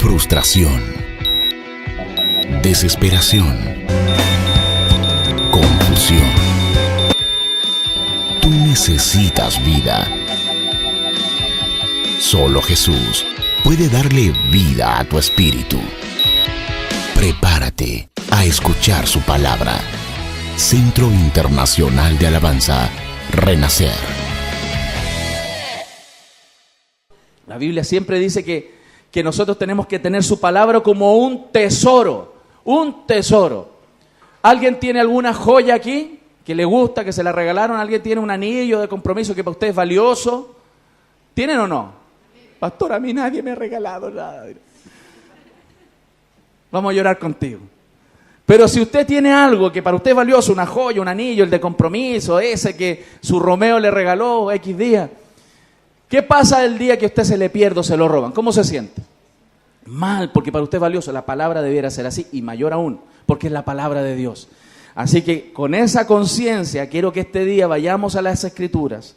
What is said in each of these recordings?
frustración, desesperación, confusión. Tú necesitas vida. Solo Jesús puede darle vida a tu espíritu. Prepárate a escuchar su palabra. Centro Internacional de Alabanza, Renacer. La Biblia siempre dice que nosotros tenemos que tener su palabra como un tesoro. Un tesoro. ¿Alguien tiene alguna joya aquí que le gusta, que se la regalaron? ¿Alguien tiene un anillo de compromiso que para usted es valioso? ¿Tienen o no? Pastor, a mí nadie me ha regalado nada. Vamos a llorar contigo. Pero si usted tiene algo que para usted es valioso, una joya, un anillo, el de compromiso, ese que su Romeo le regaló X día, ¿qué pasa el día que a usted se le pierde o se lo roban? ¿Cómo se siente? Mal, porque para usted es valioso. La palabra debiera ser así, y mayor aún, porque es la palabra de Dios. Así que con esa conciencia quiero que este día vayamos a las Escrituras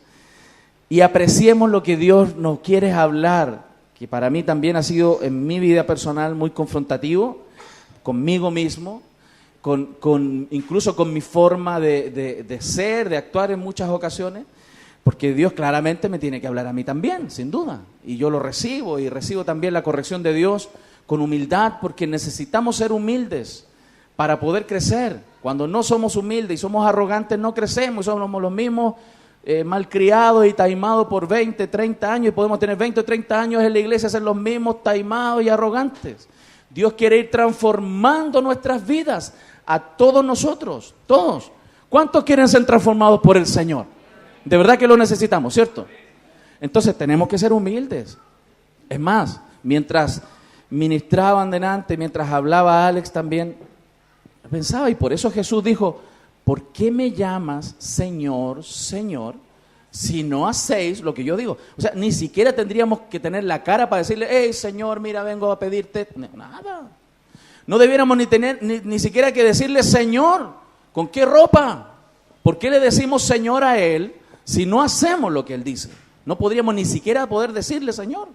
y apreciemos lo que Dios nos quiere hablar, que para mí también ha sido en mi vida personal muy confrontativo, conmigo mismo, incluso con mi forma de ser, de actuar en muchas ocasiones, porque Dios claramente me tiene que hablar a mí también, sin duda, y yo lo recibo, y recibo también la corrección de Dios con humildad, porque necesitamos ser humildes para poder crecer. Cuando no somos humildes y somos arrogantes, no crecemos, somos los mismos malcriados y taimados por 20, 30 años, y podemos tener 20 o 30 años en la iglesia, ser los mismos taimados y arrogantes. Dios quiere ir transformando nuestras vidas, a todos nosotros, todos. ¿Cuántos quieren ser transformados por el Señor? De verdad que lo necesitamos, ¿cierto? Entonces tenemos que ser humildes. Es más, mientras ministraban delante, mientras hablaba Alex también, pensaba, y por eso Jesús dijo, ¿por qué me llamas Señor, Señor, si no hacéis lo que yo digo? O sea, ni siquiera tendríamos que tener la cara para decirle, hey, Señor, mira, vengo a pedirte. Nada. No debiéramos ni siquiera que decirle, Señor, ¿con qué ropa? ¿Por qué le decimos Señor a Él si no hacemos lo que Él dice? No podríamos ni siquiera poder decirle Señor.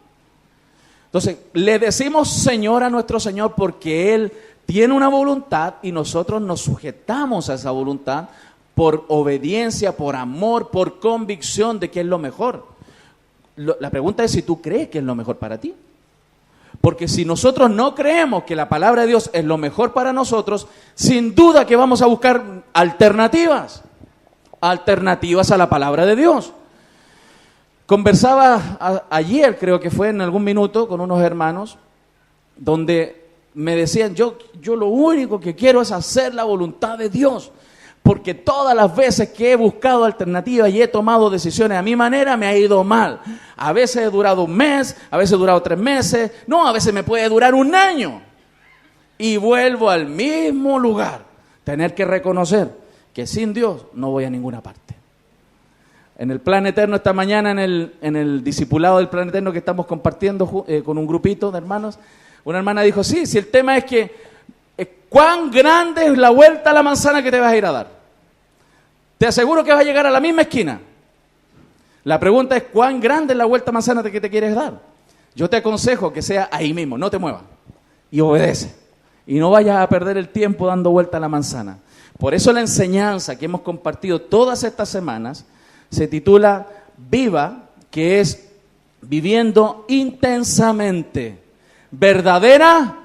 Entonces, le decimos Señor a nuestro Señor porque Él tiene una voluntad y nosotros nos sujetamos a esa voluntad por obediencia, por amor, por convicción de que es lo mejor. La pregunta es si tú crees que es lo mejor para ti. Porque si nosotros no creemos que la palabra de Dios es lo mejor para nosotros, sin duda que vamos a buscar alternativas a la palabra de Dios. Conversaba ayer, creo que fue en algún minuto, con unos hermanos, donde me decían, yo lo único que quiero es hacer la voluntad de Dios, porque todas las veces que he buscado alternativas y he tomado decisiones a mi manera, me ha ido mal. A veces he durado un mes, a veces he durado 3 meses, no, a veces me puede durar 1 año. Y vuelvo al mismo lugar. Tener que reconocer que sin Dios no voy a ninguna parte. En el Plan Eterno esta mañana, en el discipulado del Plan Eterno que estamos compartiendo con un grupito de hermanos, una hermana dijo, sí, si el tema es que ¿cuán grande es la vuelta a la manzana que te vas a ir a dar? Te aseguro que vas a llegar a la misma esquina. La pregunta es, ¿cuán grande es la vuelta a manzana que te quieres dar? Yo te aconsejo que sea ahí mismo, no te muevas. Y obedece. Y no vayas a perder el tiempo dando vuelta a la manzana. Por eso la enseñanza que hemos compartido todas estas semanas se titula Viva, que es viviendo intensamente. Verdadera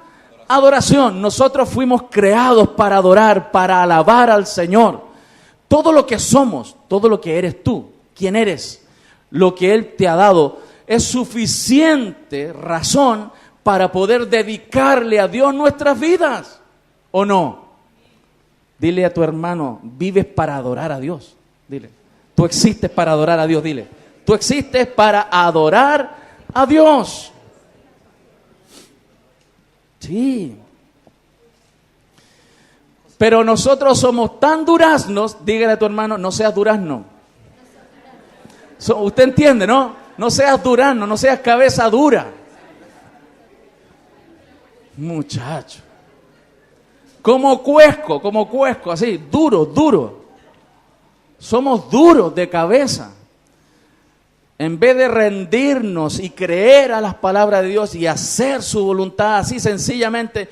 adoración. Nosotros fuimos creados para adorar, para alabar al Señor. Todo lo que somos, todo lo que eres tú, quién eres, lo que Él te ha dado, es suficiente razón para poder dedicarle a Dios nuestras vidas, ¿o no? Dile a tu hermano, vives para adorar a Dios. Dile, tú existes para adorar a Dios, dile. Tú existes para adorar a Dios. Sí. Pero nosotros somos tan duraznos, dígale a tu hermano, no seas durazno. Usted entiende, ¿no? No seas durazno, no seas cabeza dura. Muchacho. Como cuesco, así, duro. Somos duros de cabeza. en vez de rendirnos y creer a las palabras de Dios y hacer su voluntad así sencillamente,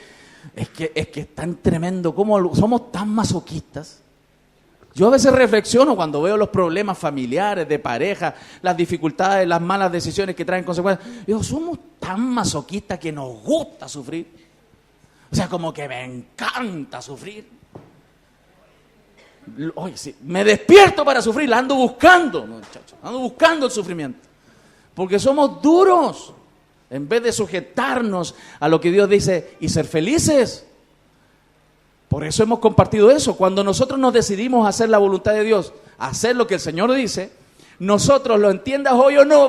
es que es tan tremendo cómo somos tan masoquistas. Yo a veces reflexiono cuando veo los problemas familiares, de pareja, las dificultades, las malas decisiones que traen consecuencias. Digo, somos tan masoquistas que nos gusta sufrir. O sea, como que me encanta sufrir. Oye, sí, me despierto para sufrir, la ando buscando, muchachos. Ando buscando el sufrimiento. Porque somos duros. En vez de sujetarnos a lo que Dios dice y ser felices. Por eso hemos compartido eso. Cuando nosotros nos decidimos a hacer la voluntad de Dios, a hacer lo que el Señor dice, nosotros, lo entiendas hoy o no,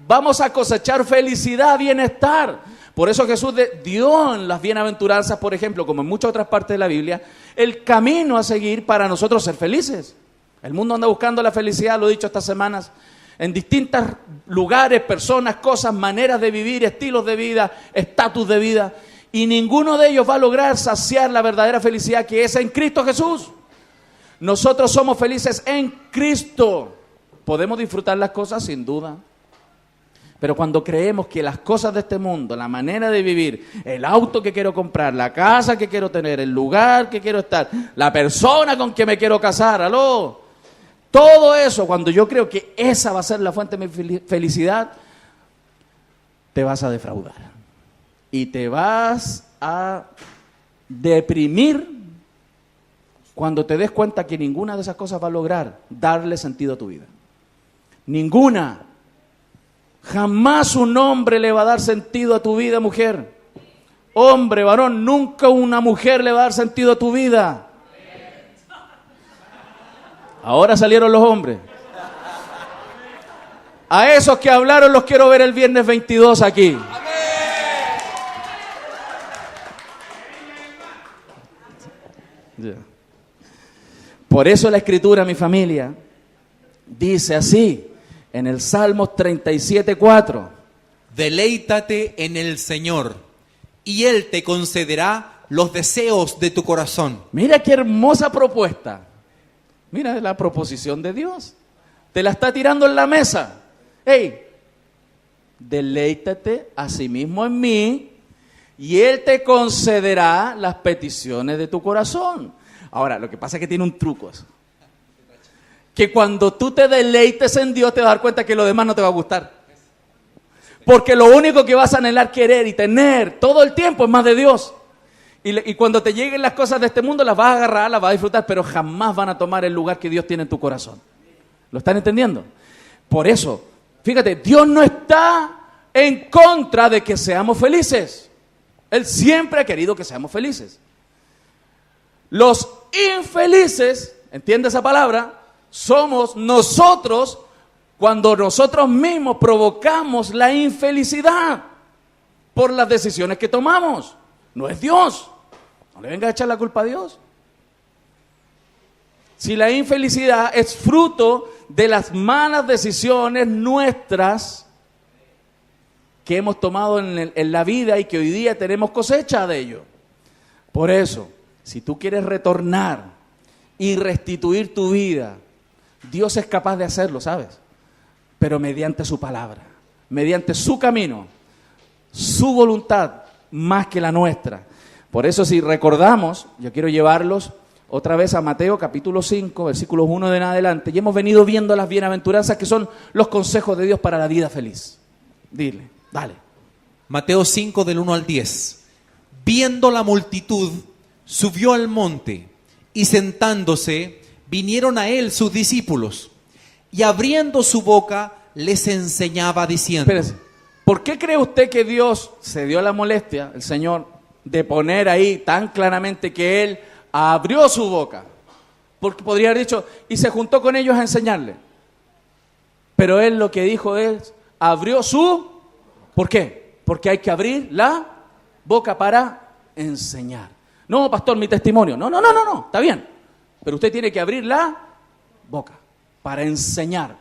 vamos a cosechar felicidad, bienestar. Por eso Jesús dio en las bienaventuranzas, por ejemplo, como en muchas otras partes de la Biblia, el camino a seguir para nosotros ser felices. El mundo anda buscando la felicidad, lo he dicho estas semanas, en distintos lugares, personas, cosas, maneras de vivir, estilos de vida, estatus de vida. Y ninguno de ellos va a lograr saciar la verdadera felicidad que es en Cristo Jesús. Nosotros somos felices en Cristo. Podemos disfrutar las cosas sin duda. Pero cuando creemos que las cosas de este mundo, la manera de vivir, el auto que quiero comprar, la casa que quiero tener, el lugar que quiero estar, la persona con que me quiero casar, todo eso, cuando yo creo que esa va a ser la fuente de mi felicidad, te vas a defraudar. Y te vas a deprimir cuando te des cuenta que ninguna de esas cosas va a lograr darle sentido a tu vida. Ninguna. Jamás un hombre le va a dar sentido a tu vida, mujer. Hombre, varón, nunca una mujer le va a dar sentido a tu vida. Ahora salieron los hombres. A esos que hablaron los quiero ver el viernes 22 aquí. Por eso la Escritura, mi familia, dice así. En el Salmos 37:4. Deleítate en el Señor, y Él te concederá los deseos de tu corazón. Mira qué hermosa propuesta. Mira la proposición de Dios. Te la está tirando en la mesa. Hey, deleítate a sí mismo en mí, y Él te concederá las peticiones de tu corazón. Ahora, lo que pasa es que tiene un truco eso. Que cuando tú te deleites en Dios te vas a dar cuenta que lo demás no te va a gustar. Porque lo único que vas a anhelar, querer y tener todo el tiempo es más de Dios. Y cuando te lleguen las cosas de este mundo las vas a agarrar, las vas a disfrutar, pero jamás van a tomar el lugar que Dios tiene en tu corazón. ¿Lo están entendiendo? Por eso, fíjate, Dios no está en contra de que seamos felices. Él siempre ha querido que seamos felices. Los infelices, ¿entiende esa palabra? Somos nosotros cuando nosotros mismos provocamos la infelicidad por las decisiones que tomamos. No es Dios. No le venga a echar la culpa a Dios. Si la infelicidad es fruto de las malas decisiones nuestras que hemos tomado en la vida y que hoy día tenemos cosecha de ello. Por eso, si tú quieres retornar y restituir tu vida, Dios es capaz de hacerlo, ¿sabes? Pero mediante su palabra, mediante su camino, su voluntad, más que la nuestra. Por eso, si recordamos, yo quiero llevarlos otra vez a Mateo capítulo 5, versículos 1 en adelante, y hemos venido viendo las bienaventuranzas que son los consejos de Dios para la vida feliz. Dile, dale. Mateo 5 del 1 al 10. Viendo la multitud, subió al monte, y sentándose, vinieron a él sus discípulos, y abriendo su boca, les enseñaba diciendo... Espérese, ¿por qué cree usted que Dios se dio la molestia, el Señor, de poner ahí tan claramente que Él abrió su boca? Porque podría haber dicho, y se juntó con ellos a enseñarle. Pero Él lo que dijo es, abrió su... ¿Por qué? Porque hay que abrir la boca para enseñar. No, pastor, mi testimonio. No, está bien. Pero usted tiene que abrir la boca para enseñar.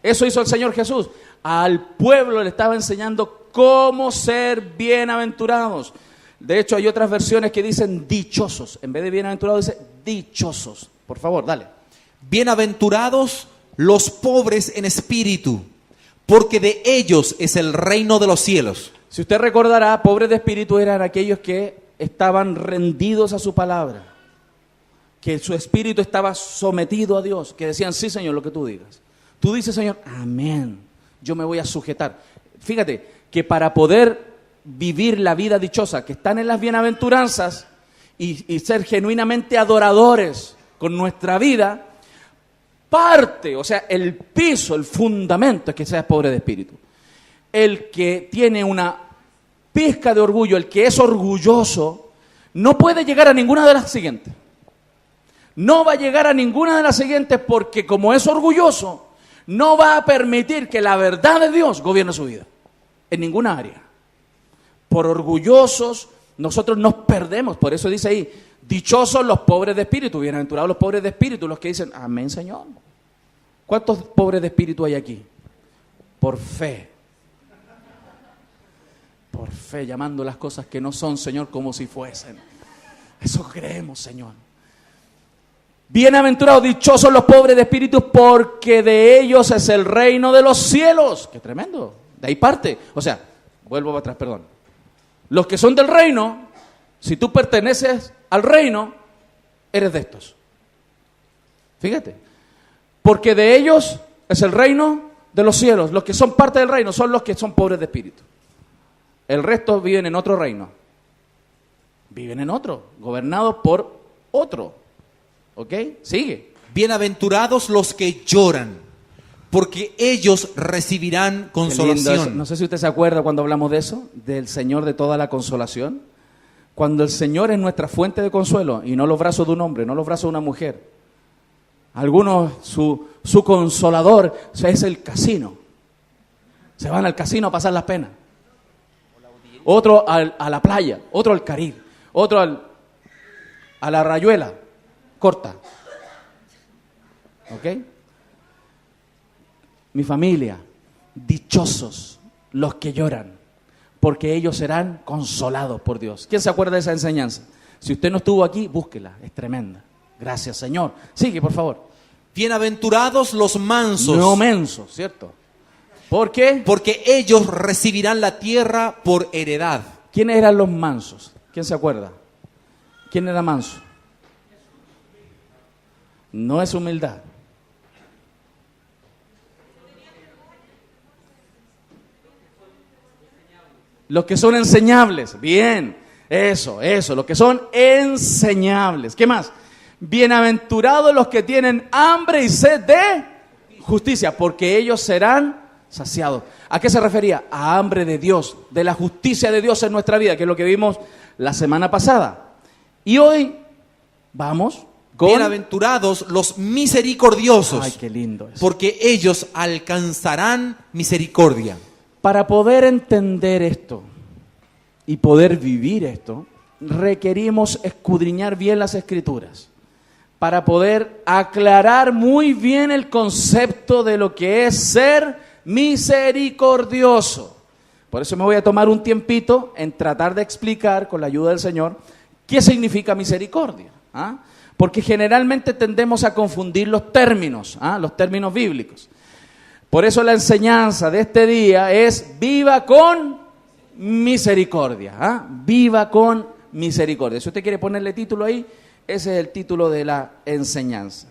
Eso hizo el Señor Jesús. Al pueblo le estaba enseñando cómo ser bienaventurados. De hecho, hay otras versiones que dicen dichosos. En vez de bienaventurados dice dichosos. Por favor, dale. Bienaventurados los pobres en espíritu, porque de ellos es el reino de los cielos. Si usted recordará, pobres de espíritu eran aquellos que estaban rendidos a su palabra, que su espíritu estaba sometido a Dios, que decían, sí, Señor, lo que tú digas. Tú dices, Señor, amén, yo me voy a sujetar. Fíjate que para poder vivir la vida dichosa, que están en las bienaventuranzas y ser genuinamente adoradores con nuestra vida, parte, o sea, el piso, el fundamento es que seas pobre de espíritu. El que tiene una pizca de orgullo, el que es orgulloso, no puede llegar a ninguna de las siguientes. No va a llegar a ninguna de las siguientes porque como es orgulloso, no va a permitir que la verdad de Dios gobierne su vida, en ninguna área. Por orgullosos, nosotros nos perdemos. Por eso dice ahí, dichosos los pobres de espíritu, bienaventurados los pobres de espíritu, los que dicen, amén, Señor. ¿Cuántos pobres de espíritu hay aquí? Por fe. Por fe, llamando las cosas que no son, Señor, como si fuesen. Eso creemos, Señor. Bienaventurados, dichosos los pobres de espíritu, porque de ellos es el reino de los cielos. ¡Qué tremendo! De ahí parte. O sea, vuelvo para atrás, perdón. Los que son del reino, si tú perteneces al reino, eres de estos. Fíjate. Porque de ellos es el reino de los cielos. Los que son parte del reino son los que son pobres de espíritu. El resto viven en otro reino. Viven en otro, gobernados por otro. ¿Ok? Sigue. Bienaventurados los que lloran, porque ellos recibirán consolación. No sé si usted se acuerda cuando hablamos de eso, del Señor de toda la consolación. Cuando el Señor es nuestra fuente de consuelo, y no los brazos de un hombre, no los brazos de una mujer. Algunos, su consolador es el casino. Se van al casino a pasar las penas. Otro a la playa, otro al Caribe, otro a la rayuela corta. ¿Ok? Mi familia, dichosos los que lloran, porque ellos serán consolados por Dios. ¿Quién se acuerda de esa enseñanza? Si usted no estuvo aquí, búsquela, es tremenda. Gracias, Señor. Sigue, por favor. Bienaventurados los mansos. No mensos, ¿cierto? ¿Por qué? Porque ellos recibirán la tierra por heredad. ¿Quiénes eran los mansos? ¿Quién se acuerda? ¿Quién era manso? No es humildad. Los que son enseñables. Bien, eso, los que son enseñables. ¿Qué más? Bienaventurados los que tienen hambre y sed de justicia, porque ellos serán saciados. ¿A qué se refería? A hambre de Dios, de la justicia de Dios en nuestra vida, que es lo que vimos la semana pasada. Y hoy vamos con... Bienaventurados los misericordiosos. Ay, qué lindo eso. Porque ellos alcanzarán misericordia. Para poder entender esto y poder vivir esto, requerimos escudriñar bien las Escrituras, para poder aclarar muy bien el concepto de lo que es ser misericordioso. Por eso me voy a tomar un tiempito en tratar de explicar, con la ayuda del Señor, qué significa misericordia. Porque generalmente tendemos a confundir los términos bíblicos. Por eso la enseñanza de este día es viva con misericordia. Viva con misericordia. Si usted quiere ponerle título ahí, ese es el título de la enseñanza.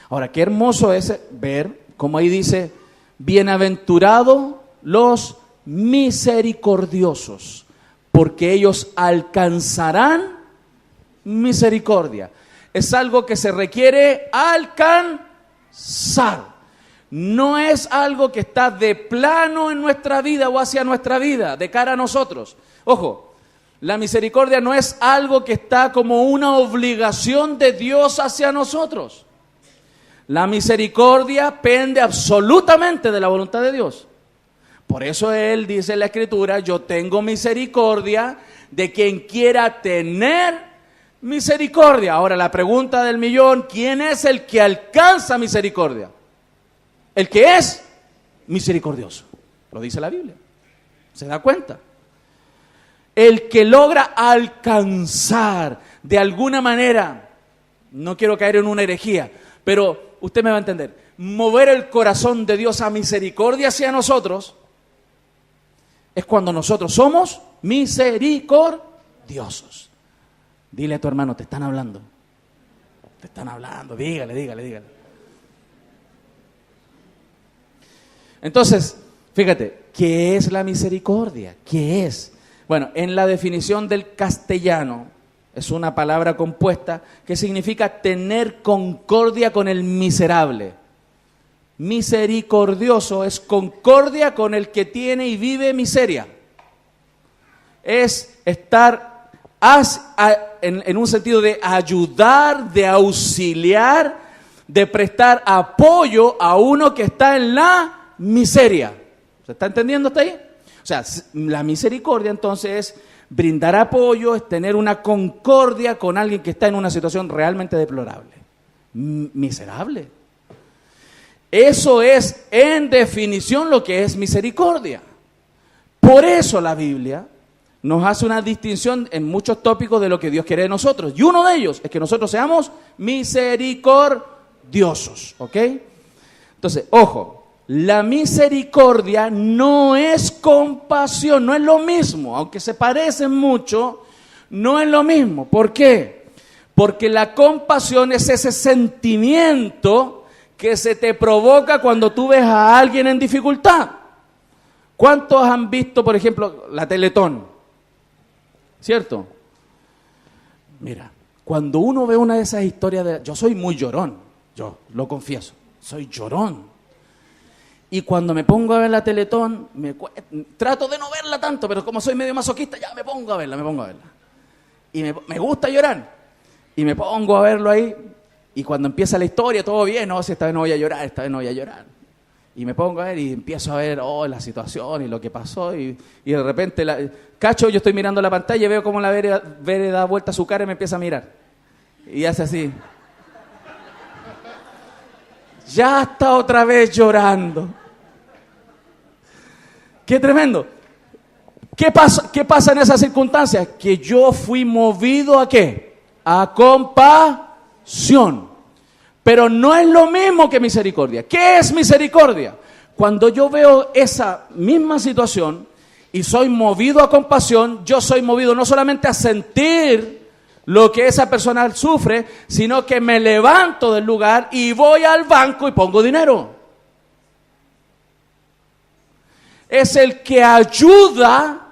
Ahora, qué hermoso es ver cómo ahí dice, bienaventurados los misericordiosos, porque ellos alcanzarán misericordia. Es algo que se requiere alcanzar. No es algo que está de plano en nuestra vida o hacia nuestra vida, de cara a nosotros. Ojo, la misericordia no es algo que está como una obligación de Dios hacia nosotros. La misericordia pende absolutamente de la voluntad de Dios. Por eso Él dice en la Escritura, yo tengo misericordia de quien quiera tener misericordia. Ahora, la pregunta del millón, ¿quién es el que alcanza misericordia? El que es misericordioso. Lo dice la Biblia. ¿Se da cuenta? El que logra alcanzar de alguna manera, no quiero caer en una herejía, pero usted me va a entender, mover el corazón de Dios a misericordia hacia nosotros, es cuando nosotros somos misericordiosos. Dile a tu hermano, te están hablando. Te están hablando, dígale. Entonces, fíjate, ¿qué es la misericordia? ¿Qué es? Bueno, en la definición del castellano, es una palabra compuesta que significa tener concordia con el miserable. Misericordioso es concordia con el que tiene y vive miseria. Es estar en un sentido de ayudar, de auxiliar, de prestar apoyo a uno que está en la miseria. ¿Se está entendiendo hasta ahí? O sea, la misericordia entonces es brindar apoyo, es tener una concordia con alguien que está en una situación realmente deplorable, miserable. Eso es, en definición, lo que es misericordia. Por eso la Biblia nos hace una distinción en muchos tópicos de lo que Dios quiere de nosotros. Y uno de ellos es que nosotros seamos misericordiosos, ¿ok? Entonces, ojo, la misericordia no es compasión, no es lo mismo, aunque se parecen mucho, no es lo mismo. ¿Por qué? Porque la compasión es ese sentimiento que se te provoca cuando tú ves a alguien en dificultad. ¿Cuántos han visto, por ejemplo, la Teletón? ¿Cierto? Mira, cuando uno ve una de esas historias yo soy muy llorón, yo lo confieso, soy llorón. Y cuando me pongo a ver la Teletón, trato de no verla tanto, pero como soy medio masoquista, ya me pongo a verla. Y me gusta llorar. Y me pongo a verlo ahí, y cuando empieza la historia, todo bien, no, si esta vez no voy a llorar. Y me pongo a ver y empiezo a ver la situación y lo que pasó. Y de repente, yo estoy mirando la pantalla y veo cómo la Bere da vuelta a su cara y me empieza a mirar. Y hace así. Ya está otra vez llorando. ¡Qué tremendo! ¿Qué pasa en esas circunstancias? Que yo fui movido ¿a qué? A compasión. Pero no es lo mismo que misericordia. ¿Qué es misericordia? Cuando yo veo esa misma situación y soy movido a compasión, yo soy movido no solamente a sentir lo que esa persona sufre, sino que me levanto del lugar y voy al banco y pongo dinero. Es el que ayuda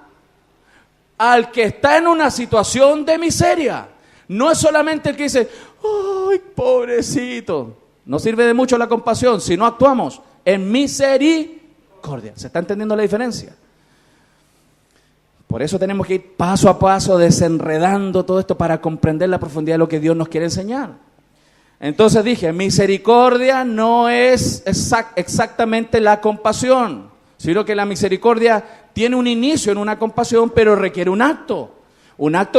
al que está en una situación de miseria. No es solamente el que dice, ¡ay, pobrecito! No sirve de mucho la compasión si no actuamos en misericordia. ¿Se está entendiendo la diferencia? Por eso tenemos que ir paso a paso desenredando todo esto para comprender la profundidad de lo que Dios nos quiere enseñar. Entonces dije, misericordia no es exactamente la compasión, sino que la misericordia tiene un inicio en una compasión, pero requiere un acto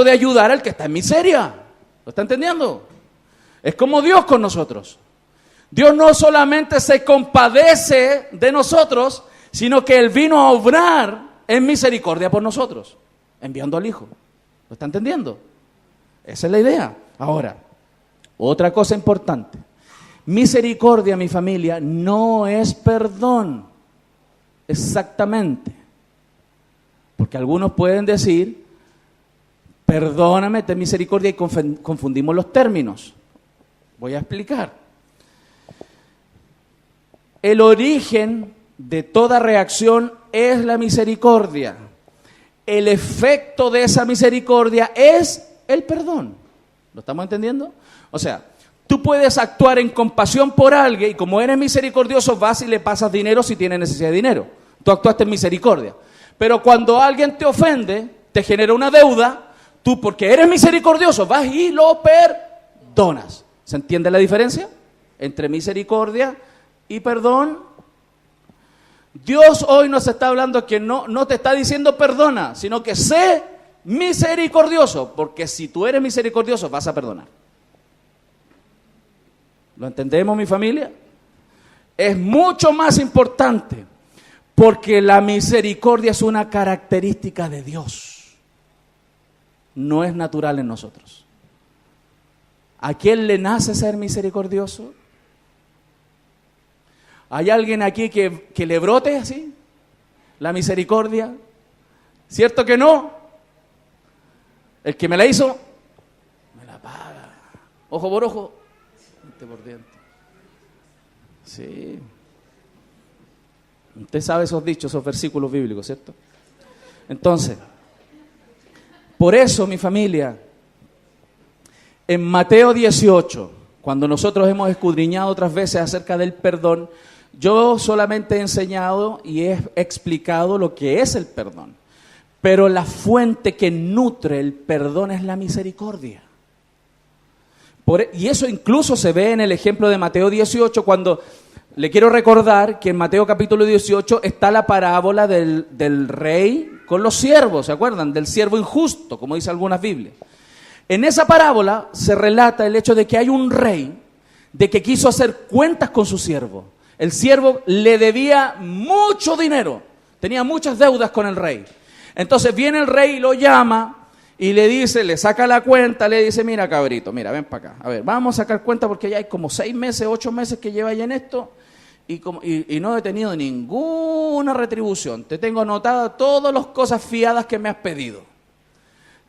de ayudar al que está en miseria. ¿Lo está entendiendo? Es como Dios con nosotros. Dios no solamente se compadece de nosotros, sino que Él vino a obrar en misericordia por nosotros, enviando al Hijo. ¿Lo está entendiendo? Esa es la idea. Ahora, otra cosa importante. Misericordia, mi familia, no es perdón. Exactamente. Porque algunos pueden decir, perdóname, ten misericordia, y confundimos los términos. Voy a explicar. El origen de toda reacción es la misericordia. El efecto de esa misericordia es el perdón. ¿Lo estamos entendiendo? O sea, tú puedes actuar en compasión por alguien y como eres misericordioso vas y le pasas dinero si tiene necesidad de dinero. Tú actuaste en misericordia. Pero cuando alguien te ofende, te genera una deuda, tú porque eres misericordioso vas y lo perdonas. ¿Se entiende la diferencia entre misericordia y perdón? Dios hoy nos está hablando que no te está diciendo perdona, sino que sé misericordioso, porque si tú eres misericordioso vas a perdonar. ¿Lo entendemos, mi familia? Es mucho más importante, porque la misericordia es una característica de Dios, no es natural en nosotros. ¿A quién le nace ser misericordioso? ¿Hay alguien aquí que le brote así? ¿La misericordia? ¿Cierto que no? El que me la hizo, me la paga. Ojo por ojo, diente por diente. Sí. Usted sabe esos dichos, esos versículos bíblicos, ¿cierto? Entonces, por eso, mi familia, en Mateo 18, cuando nosotros hemos escudriñado otras veces acerca del perdón, yo solamente he enseñado y he explicado lo que es el perdón. Pero la fuente que nutre el perdón es la misericordia. Y eso incluso se ve en el ejemplo de Mateo 18, cuando le quiero recordar que en Mateo capítulo 18 está la parábola del rey con los siervos, ¿se acuerdan? Del siervo injusto, como dice algunas Biblias. En esa parábola se relata el hecho de que hay un rey de que quiso hacer cuentas con su siervo. El siervo le debía mucho dinero, tenía muchas deudas con el rey. Entonces viene el rey y lo llama y le dice, le saca la cuenta, le dice, mira cabrito, mira, ven para acá. A ver, vamos a sacar cuenta porque ya hay como 6 meses, 8 meses que lleva ya en esto y no he tenido ninguna retribución. Te tengo anotadas todas las cosas fiadas que me has pedido.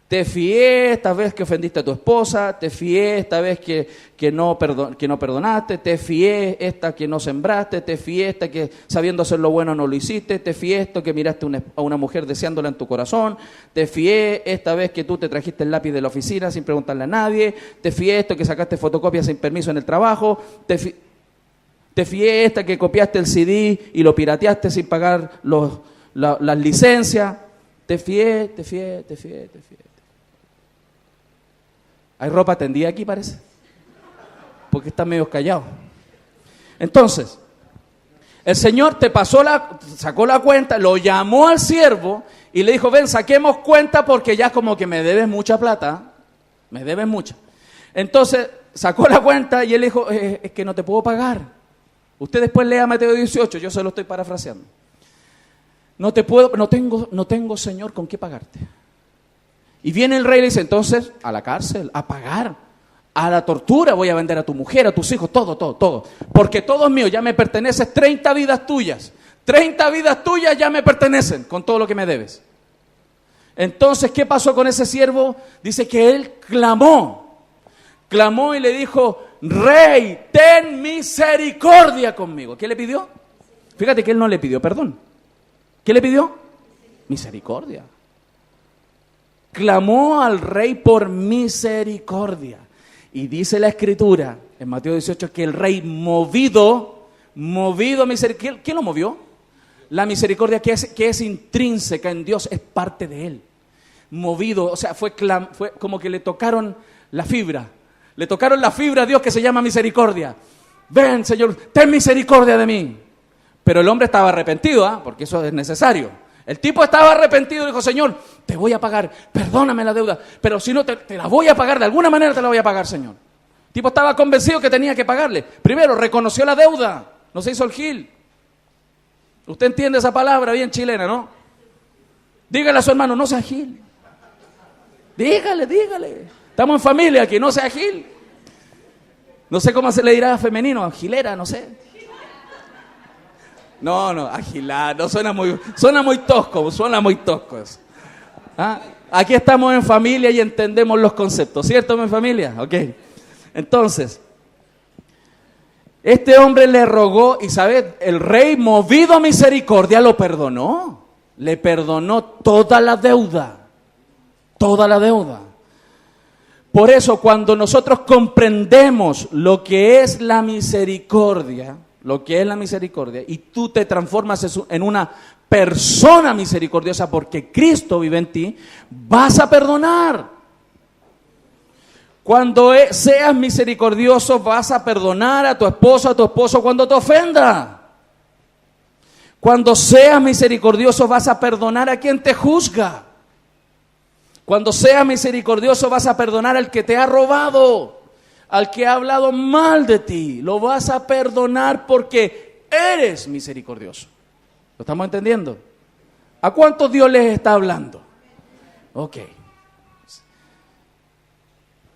Te fié esta vez que ofendiste a tu esposa, te fié esta vez que no perdonaste, te fié esta que no sembraste, te fié esta que sabiendo hacer lo bueno no lo hiciste, te fié esto que miraste a una mujer deseándola en tu corazón, te fié esta vez que tú te trajiste el lápiz de la oficina sin preguntarle a nadie, te fié esto que sacaste fotocopias sin permiso en el trabajo, te fié esta que copiaste el CD y lo pirateaste sin pagar las licencias, te fié. Hay ropa tendida aquí, parece, porque están medio callados. Entonces, el Señor sacó la cuenta, lo llamó al siervo y le dijo, ven, saquemos cuenta porque ya como que me debes mucha plata, me debes mucha. Entonces, sacó la cuenta y él dijo, es que no te puedo pagar. Usted después lea Mateo 18, yo se lo estoy parafraseando. No tengo, Señor, con qué pagarte. Y viene el rey y le dice, entonces, a la cárcel, a pagar, a la tortura, voy a vender a tu mujer, a tus hijos, todo. Porque todo es mío, ya me perteneces, 30 vidas tuyas. 30 vidas tuyas ya me pertenecen con todo lo que me debes. Entonces, ¿qué pasó con ese siervo? Dice que él clamó y le dijo, Rey, ten misericordia conmigo. ¿Qué le pidió? Fíjate que él no le pidió perdón. ¿Qué le pidió? Misericordia. Clamó al rey por misericordia. Y dice la Escritura, en Mateo 18, que el rey movido a misericordia. ¿Quién lo movió? La misericordia que es intrínseca en Dios, es parte de él. Movido, o sea, fue como que le tocaron la fibra. Le tocaron la fibra a Dios que se llama misericordia. Ven, Señor, ten misericordia de mí. Pero el hombre estaba arrepentido, porque eso es necesario. El tipo estaba arrepentido y dijo, Señor, te voy a pagar, perdóname la deuda, pero si no te la voy a pagar, de alguna manera te la voy a pagar, Señor. El tipo estaba convencido que tenía que pagarle. Primero, reconoció la deuda, no se hizo el gil. Usted entiende esa palabra bien chilena, ¿no? Dígale a su hermano, no sea gil. Dígale. Estamos en familia aquí, no sea gil. No sé cómo se le dirá femenino, gilera, no sé. No, agilar, no suena muy tosco. ¿Ah? Aquí estamos en familia y entendemos los conceptos, ¿cierto, mi familia? Ok. Entonces, este hombre le rogó y, ¿sabes? El rey, movido a misericordia, lo perdonó. Le perdonó toda la deuda. Por eso, cuando nosotros comprendemos lo que es la misericordia, y tú te transformas en una persona misericordiosa porque Cristo vive en ti, vas a perdonar. Cuando seas misericordioso, vas a perdonar a tu esposo cuando te ofenda. Cuando seas misericordioso, vas a perdonar a quien te juzga. Cuando seas misericordioso, vas a perdonar al que te ha robado. Al que ha hablado mal de ti, lo vas a perdonar porque eres misericordioso. ¿Lo estamos entendiendo? ¿A cuántos Dios les está hablando? Ok.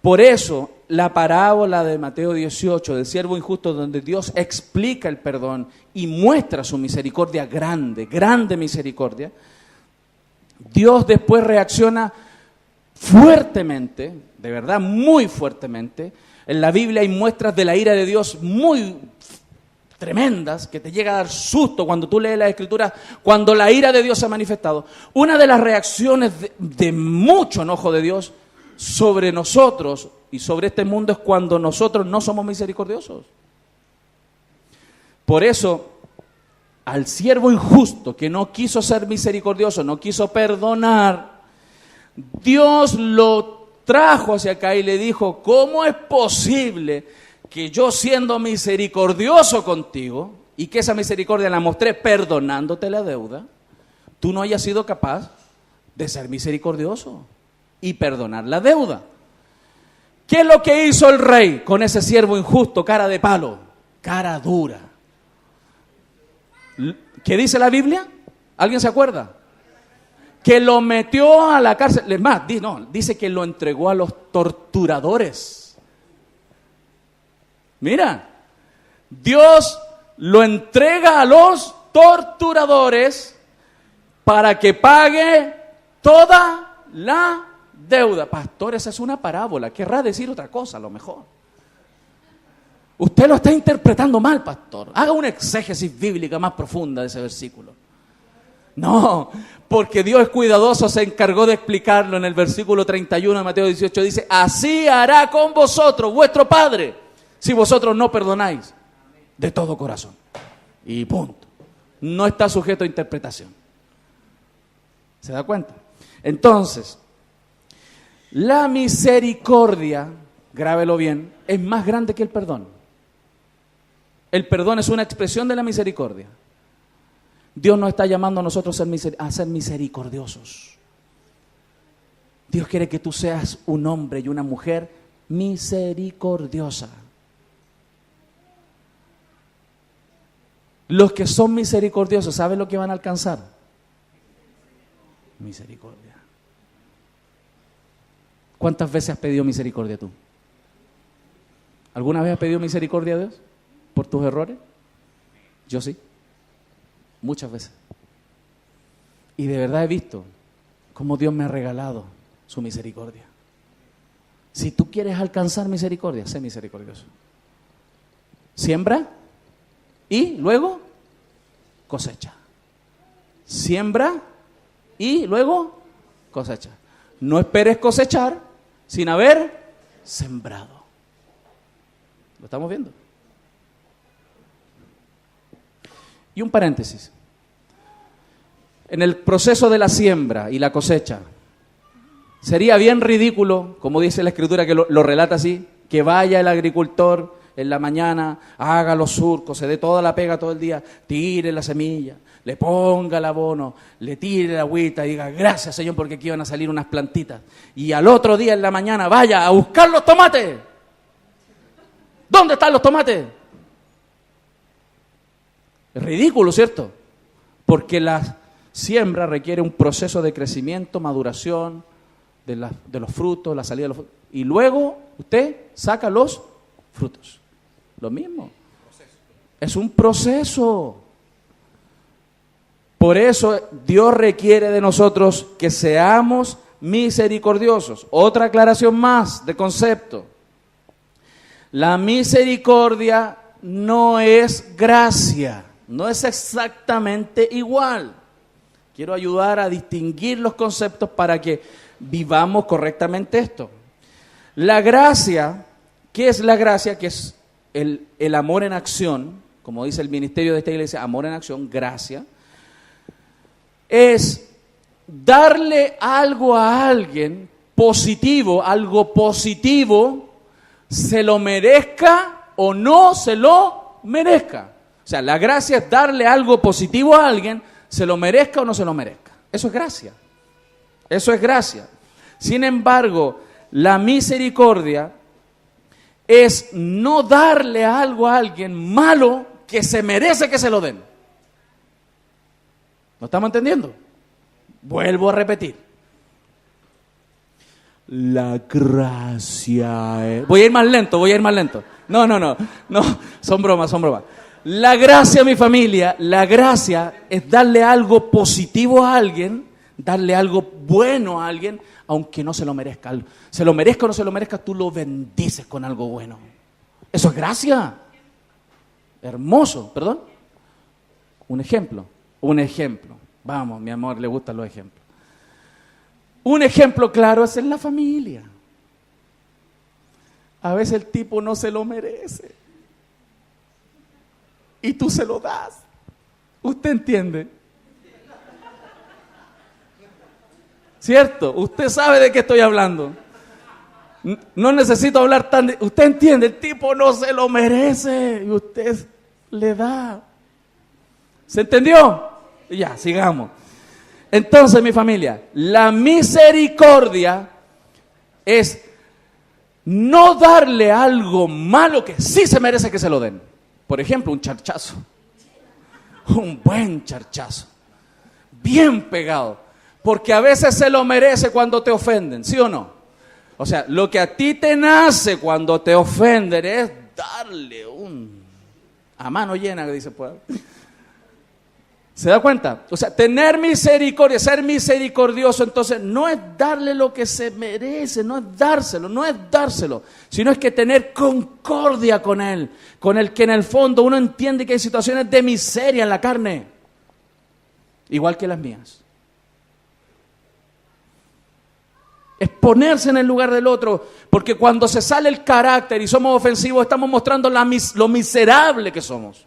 Por eso, la parábola de Mateo 18, del siervo injusto, donde Dios explica el perdón y muestra su misericordia grande, grande misericordia, Dios después reacciona fuertemente, de verdad muy fuertemente. En la Biblia hay muestras de la ira de Dios muy tremendas, que te llega a dar susto cuando tú lees la Escritura, cuando la ira de Dios se ha manifestado. Una de las reacciones de mucho enojo de Dios sobre nosotros y sobre este mundo es cuando nosotros no somos misericordiosos. Por eso, al siervo injusto que no quiso ser misericordioso, no quiso perdonar, Dios lo trajo hacia acá y le dijo: ¿cómo es posible que yo, siendo misericordioso contigo, y que esa misericordia la mostré perdonándote la deuda, tú no hayas sido capaz de ser misericordioso y perdonar la deuda? ¿Qué es lo que hizo el rey con ese siervo injusto, cara de palo, cara dura? ¿Qué dice la Biblia? ¿Alguien se acuerda? Que lo metió a la cárcel. Es más, dice que lo entregó a los torturadores. Mira, Dios lo entrega a los torturadores para que pague toda la deuda. Pastor, esa es una parábola. Querrá decir otra cosa a lo mejor. Usted lo está interpretando mal, pastor. Haga una exégesis bíblica más profunda de ese versículo. No, porque Dios es cuidadoso, se encargó de explicarlo en el versículo 31 de Mateo 18. Dice: así hará con vosotros vuestro Padre, si vosotros no perdonáis de todo corazón. Y punto. No está sujeto a interpretación. ¿Se da cuenta? Entonces, la misericordia, grábelo bien, es más grande que el perdón. El perdón es una expresión de la misericordia. Dios nos está llamando a nosotros a ser misericordiosos. Dios quiere que tú seas un hombre y una mujer misericordiosa. Los que son misericordiosos, ¿saben lo que van a alcanzar? Misericordia. ¿Cuántas veces has pedido misericordia tú? ¿Alguna vez has pedido misericordia a Dios por tus errores? Yo sí, muchas veces. Y de verdad he visto cómo Dios me ha regalado su misericordia. Si tú quieres alcanzar misericordia, sé misericordioso. Siembra y luego cosecha. Siembra y luego cosecha. No esperes cosechar sin haber sembrado. ¿Lo estamos viendo? Y un paréntesis. En el proceso de la siembra y la cosecha, sería bien ridículo, como dice la Escritura que lo relata así, que vaya el agricultor en la mañana, haga los surcos, se dé toda la pega todo el día, tire la semilla, le ponga el abono, le tire la agüita y diga: gracias, Señor, porque aquí van a salir unas plantitas. Y al otro día en la mañana vaya a buscar los tomates. ¿Dónde están los tomates? Es ridículo, ¿cierto? Porque la siembra requiere un proceso de crecimiento, maduración de los frutos, la salida de los frutos. Y luego usted saca los frutos. Lo mismo. Es un proceso. Por eso Dios requiere de nosotros que seamos misericordiosos. Otra aclaración más de concepto. La misericordia no es gracia, no es exactamente igual. Quiero ayudar a distinguir los conceptos para que vivamos correctamente esto. La gracia, ¿qué es la gracia? Que es el amor en acción, como dice el ministerio de esta iglesia, amor en acción, gracia. Es darle algo a alguien positivo, algo positivo, se lo merezca o no se lo merezca. O sea, la gracia es darle algo positivo a alguien, se lo merezca o no se lo merezca. Eso es gracia. Eso es gracia. Sin embargo, la misericordia es no darle algo a alguien malo que se merece que se lo den. ¿Lo estamos entendiendo? Vuelvo a repetir. La gracia. Voy a ir más lento. No, son bromas. La gracia, mi familia, la gracia es darle algo positivo a alguien, darle algo bueno a alguien, aunque no se lo merezca. Se lo merezca o no se lo merezca, tú lo bendices con algo bueno. Eso es gracia. Hermoso, ¿perdón? Un ejemplo. Vamos, mi amor, le gustan los ejemplos. Un ejemplo claro es en la familia. A veces el tipo no se lo merece. Y tú se lo das. ¿Usted entiende? ¿Cierto? Usted sabe de qué estoy hablando. No necesito hablar tan... Usted entiende, el tipo no se lo merece y usted le da. ¿Se entendió? Ya, sigamos. Entonces, mi familia, la misericordia es no darle algo malo que sí se merece que se lo den. Por ejemplo, un charchazo. Un buen charchazo. Bien pegado. Porque a veces se lo merece cuando te ofenden, ¿sí o no? O sea, lo que a ti te nace cuando te ofenden es darle a mano llena, que dice pues. ¿Se da cuenta? O sea, tener misericordia, ser misericordioso, entonces no es darle lo que se merece, no es dárselo, sino es que tener concordia con él, con el que en el fondo uno entiende que hay situaciones de miseria en la carne, igual que las mías. Es ponerse en el lugar del otro, porque cuando se sale el carácter y somos ofensivos, estamos mostrando lo miserable que somos.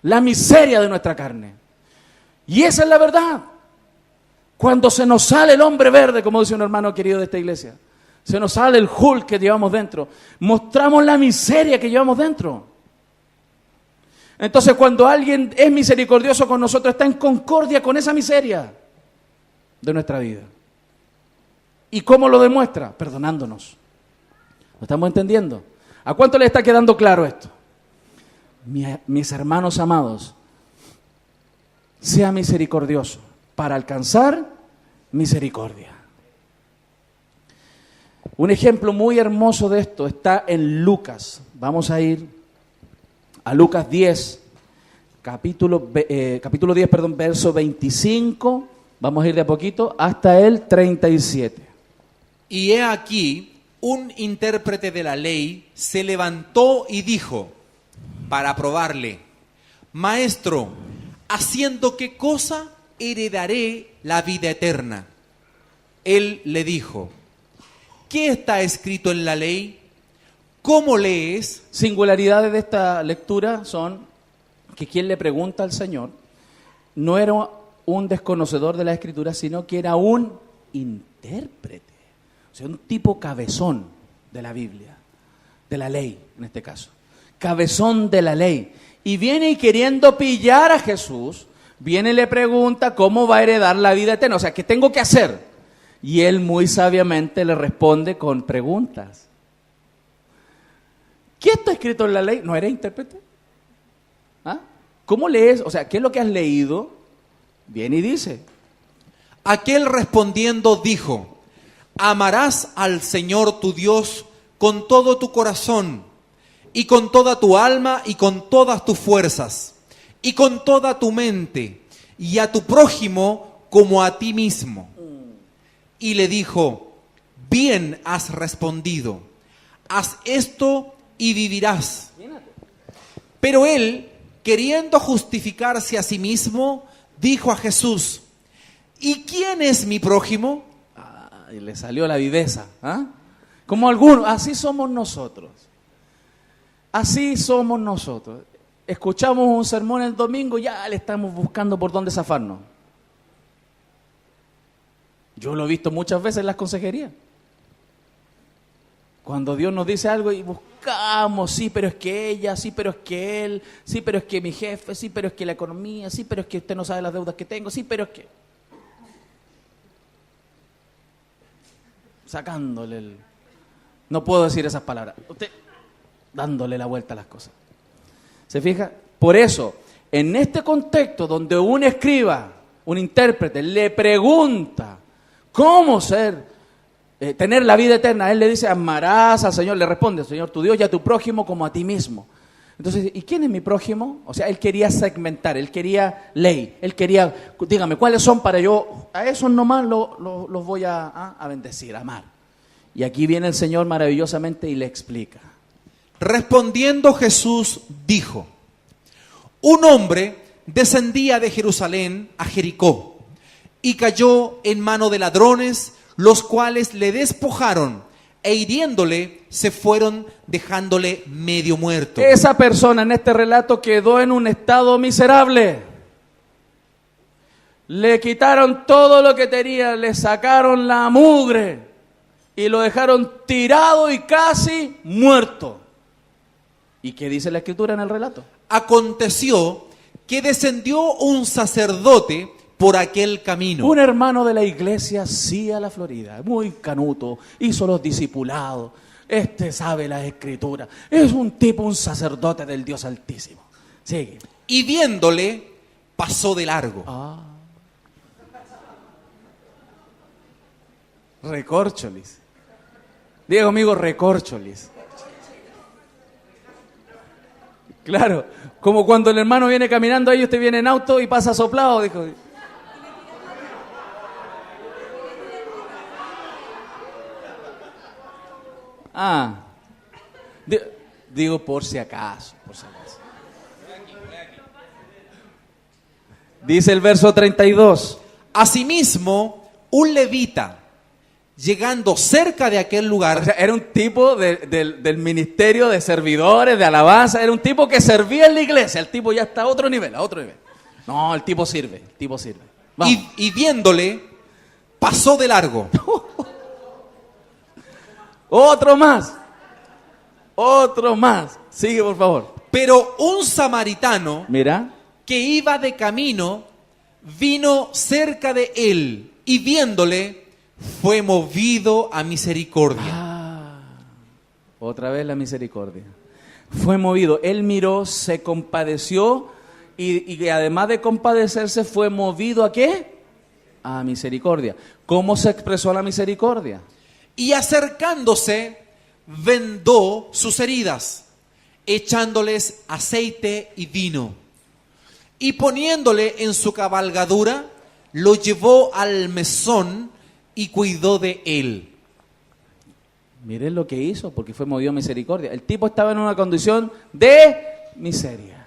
La miseria de nuestra carne. Y esa es la verdad. Cuando se nos sale el hombre verde, como dice un hermano querido de esta iglesia, se nos sale el Hulk que llevamos dentro, mostramos la miseria que llevamos dentro. Entonces, cuando alguien es misericordioso con nosotros, está en concordia con esa miseria de nuestra vida. ¿Y cómo lo demuestra? Perdonándonos. ¿Lo estamos entendiendo? ¿A cuánto le está quedando claro esto? Mis hermanos amados, sea misericordioso para alcanzar misericordia. Un ejemplo muy hermoso de esto está en Lucas. Vamos a ir a Lucas 10, capítulo 10, verso 25. Vamos a ir de a poquito hasta el 37. Y he aquí, un intérprete de la ley se levantó y dijo, para probarle, Maestro, ¿haciendo qué cosa heredaré la vida eterna? Él le dijo, ¿qué está escrito en la ley? ¿Cómo lees? Singularidades de esta lectura son que quien le pregunta al Señor no era un desconocedor de la Escritura, sino que era un intérprete. O sea, un tipo cabezón de la Biblia, de la ley en este caso. Cabezón de la ley. Y viene y queriendo pillar a Jesús, viene y le pregunta cómo va a heredar la vida eterna. O sea, ¿qué tengo que hacer? Y él muy sabiamente le responde con preguntas. ¿Qué está escrito en la ley? ¿No eres intérprete? ¿Ah? ¿Cómo lees? O sea, ¿qué es lo que has leído? Viene y dice. Aquel respondiendo dijo, amarás al Señor tu Dios con todo tu corazón, y con toda tu alma, y con todas tus fuerzas, y con toda tu mente, y a tu prójimo como a ti mismo. Y le dijo, bien has respondido, haz esto y vivirás. Pero él, queriendo justificarse a sí mismo, dijo a Jesús, ¿y quién es mi prójimo? Y le salió la viveza. ¿Ah? Como algunos, así somos nosotros. Así somos nosotros. Escuchamos un sermón el domingo, ya le estamos buscando por dónde zafarnos. Yo lo he visto muchas veces en las consejerías. Cuando Dios nos dice algo y buscamos, sí, pero es que ella, sí, pero es que él, sí, pero es que mi jefe, sí, pero es que la economía, sí, pero es que usted no sabe las deudas que tengo, sí, pero es que... Sacándole no puedo decir esas palabras. Usted dándole la vuelta a las cosas. ¿Se fija? Por eso, en este contexto donde un escriba, un intérprete, le pregunta cómo ser tener la vida eterna. Él le dice, amarás al Señor, le responde, Señor tu Dios y a tu prójimo como a ti mismo. Entonces, ¿y quién es mi prójimo? O sea, él quería segmentar, él quería ley, él quería, dígame, ¿cuáles son para yo? A esos nomás los voy a bendecir, a amar. Y aquí viene el Señor maravillosamente y le explica. Respondiendo Jesús dijo, un hombre descendía de Jerusalén a Jericó y cayó en mano de ladrones, los cuales le despojaron e hiriéndole se fueron dejándole medio muerto. Esa persona en este relato quedó en un estado miserable. Le quitaron todo lo que tenía, le sacaron la mugre y lo dejaron tirado y casi muerto. ¿Y qué dice la Escritura en el relato? Aconteció que descendió un sacerdote por aquel camino. Un hermano de la iglesia, sí, a la Florida, muy canuto, hizo los discipulados, sabe las Escrituras, es un tipo, un sacerdote del Dios Altísimo. Sigue. Y viéndole, pasó de largo. Recórcholis. Diga conmigo, recórcholis. Claro, como cuando el hermano viene caminando ahí, usted viene en auto y pasa soplado, dijo. Digo por si acaso, Dice el verso 32. Asimismo, un levita, llegando cerca de aquel lugar. O sea, era un tipo del ministerio de servidores, de alabanza, era un tipo que servía en la iglesia. El tipo ya está a otro nivel, No, el tipo sirve. Y viéndole, pasó de largo. Otro más. Sigue, por favor. Pero un samaritano, Mira, que iba de camino, vino cerca de él y viéndole, fue movido a misericordia. Otra vez la misericordia. Fue movido. Él miró, se compadeció y además de compadecerse fue movido ¿a qué? A misericordia. ¿Cómo se expresó la misericordia? Y acercándose, vendó sus heridas, echándoles aceite y vino. Y poniéndole en su cabalgadura, lo llevó al mesón y cuidó de él. Miren lo que hizo, porque fue movido a misericordia. El tipo estaba en una condición de miseria.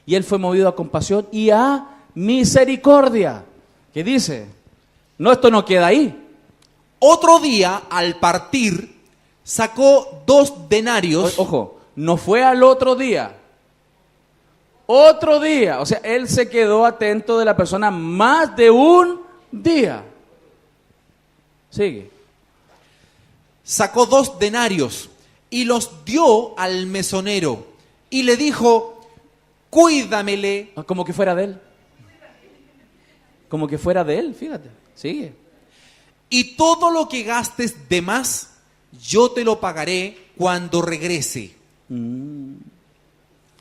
Y él fue movido a compasión y a misericordia. ¿Qué dice? No, esto no queda ahí. Otro día, al partir, sacó 2 denarios. Ojo, no fue al otro día. Otro día. O sea, él se quedó atento de la persona más de un día. Sigue. Sacó 2 denarios y los dio al mesonero y le dijo, cuídamele. Como que fuera de él, fíjate. Sigue. Y todo lo que gastes de más, yo te lo pagaré cuando regrese.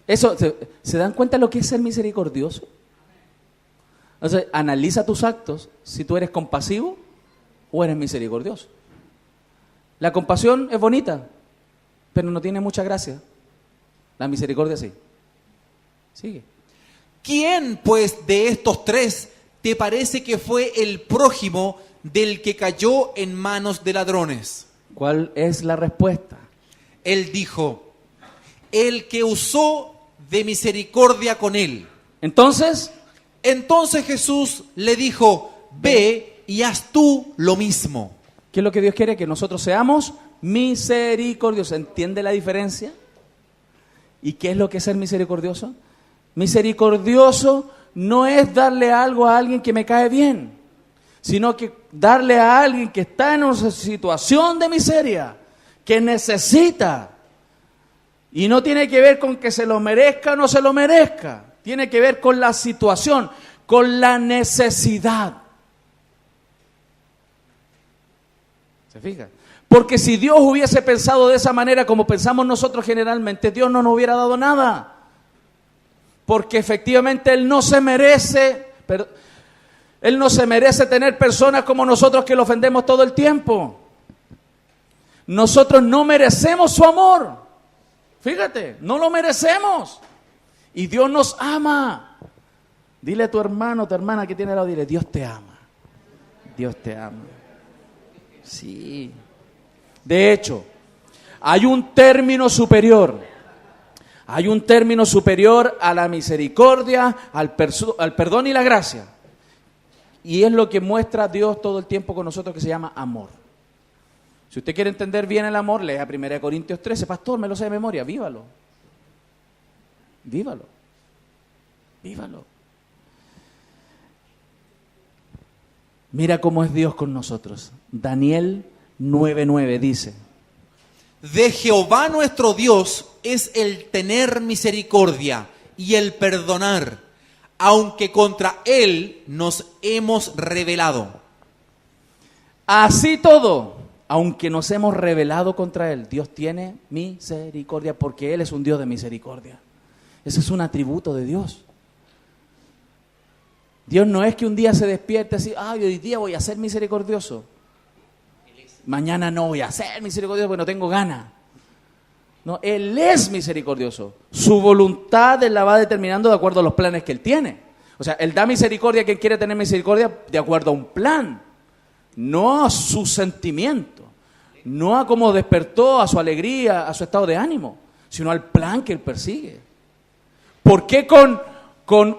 Eso, ¿se dan cuenta lo que es ser misericordioso? O sea, analiza tus actos, si tú eres compasivo o eres misericordioso. La compasión es bonita, pero no tiene mucha gracia. La misericordia sí. Sigue. ¿Quién, pues, de estos 3 te parece que fue el prójimo del que cayó en manos de ladrones? ¿Cuál es la respuesta? Él dijo, el que usó de misericordia con él. Entonces Jesús le dijo, ve y haz tú lo mismo. ¿Qué es lo que Dios quiere? Que nosotros seamos misericordiosos. ¿Entiende la diferencia? ¿Y qué es lo que es ser misericordioso? Misericordioso no es darle algo a alguien que me cae bien, sino que darle a alguien que está en una situación de miseria, que necesita. Y no tiene que ver con que se lo merezca o no se lo merezca. Tiene que ver con la situación, con la necesidad. ¿Se fija? Porque si Dios hubiese pensado de esa manera como pensamos nosotros generalmente, Dios no nos hubiera dado nada. Porque efectivamente Él no se merece. Pero Él no se merece tener personas como nosotros que lo ofendemos todo el tiempo. Nosotros no merecemos su amor. Fíjate, no lo merecemos. Y Dios nos ama. Dile a tu hermano, tu hermana que tiene al lado, dile, Dios te ama. Dios te ama. Sí. De hecho, hay un término superior. Hay un término superior a la misericordia, al perdón y la gracia. Y es lo que muestra Dios todo el tiempo con nosotros, que se llama amor. Si usted quiere entender bien el amor, lea 1 Corintios 13. Pastor, me lo sé de memoria, vívalo. Vívalo. Vívalo. Mira cómo es Dios con nosotros. Daniel 9:9 dice: de Jehová nuestro Dios es el tener misericordia y el perdonar, aunque contra Él nos hemos rebelado. Así todo, aunque nos hemos rebelado contra Él, Dios tiene misericordia porque Él es un Dios de misericordia. Ese es un atributo de Dios. Dios no es que un día se despierte así, hoy día voy a ser misericordioso. Mañana no voy a ser misericordioso porque no tengo ganas. No, Él es misericordioso. Su voluntad Él la va determinando de acuerdo a los planes que Él tiene. O sea, Él da misericordia a quien quiere tener misericordia de acuerdo a un plan, no a su sentimiento, no a cómo despertó, a su alegría, a su estado de ánimo, sino al plan que Él persigue. ¿Por qué con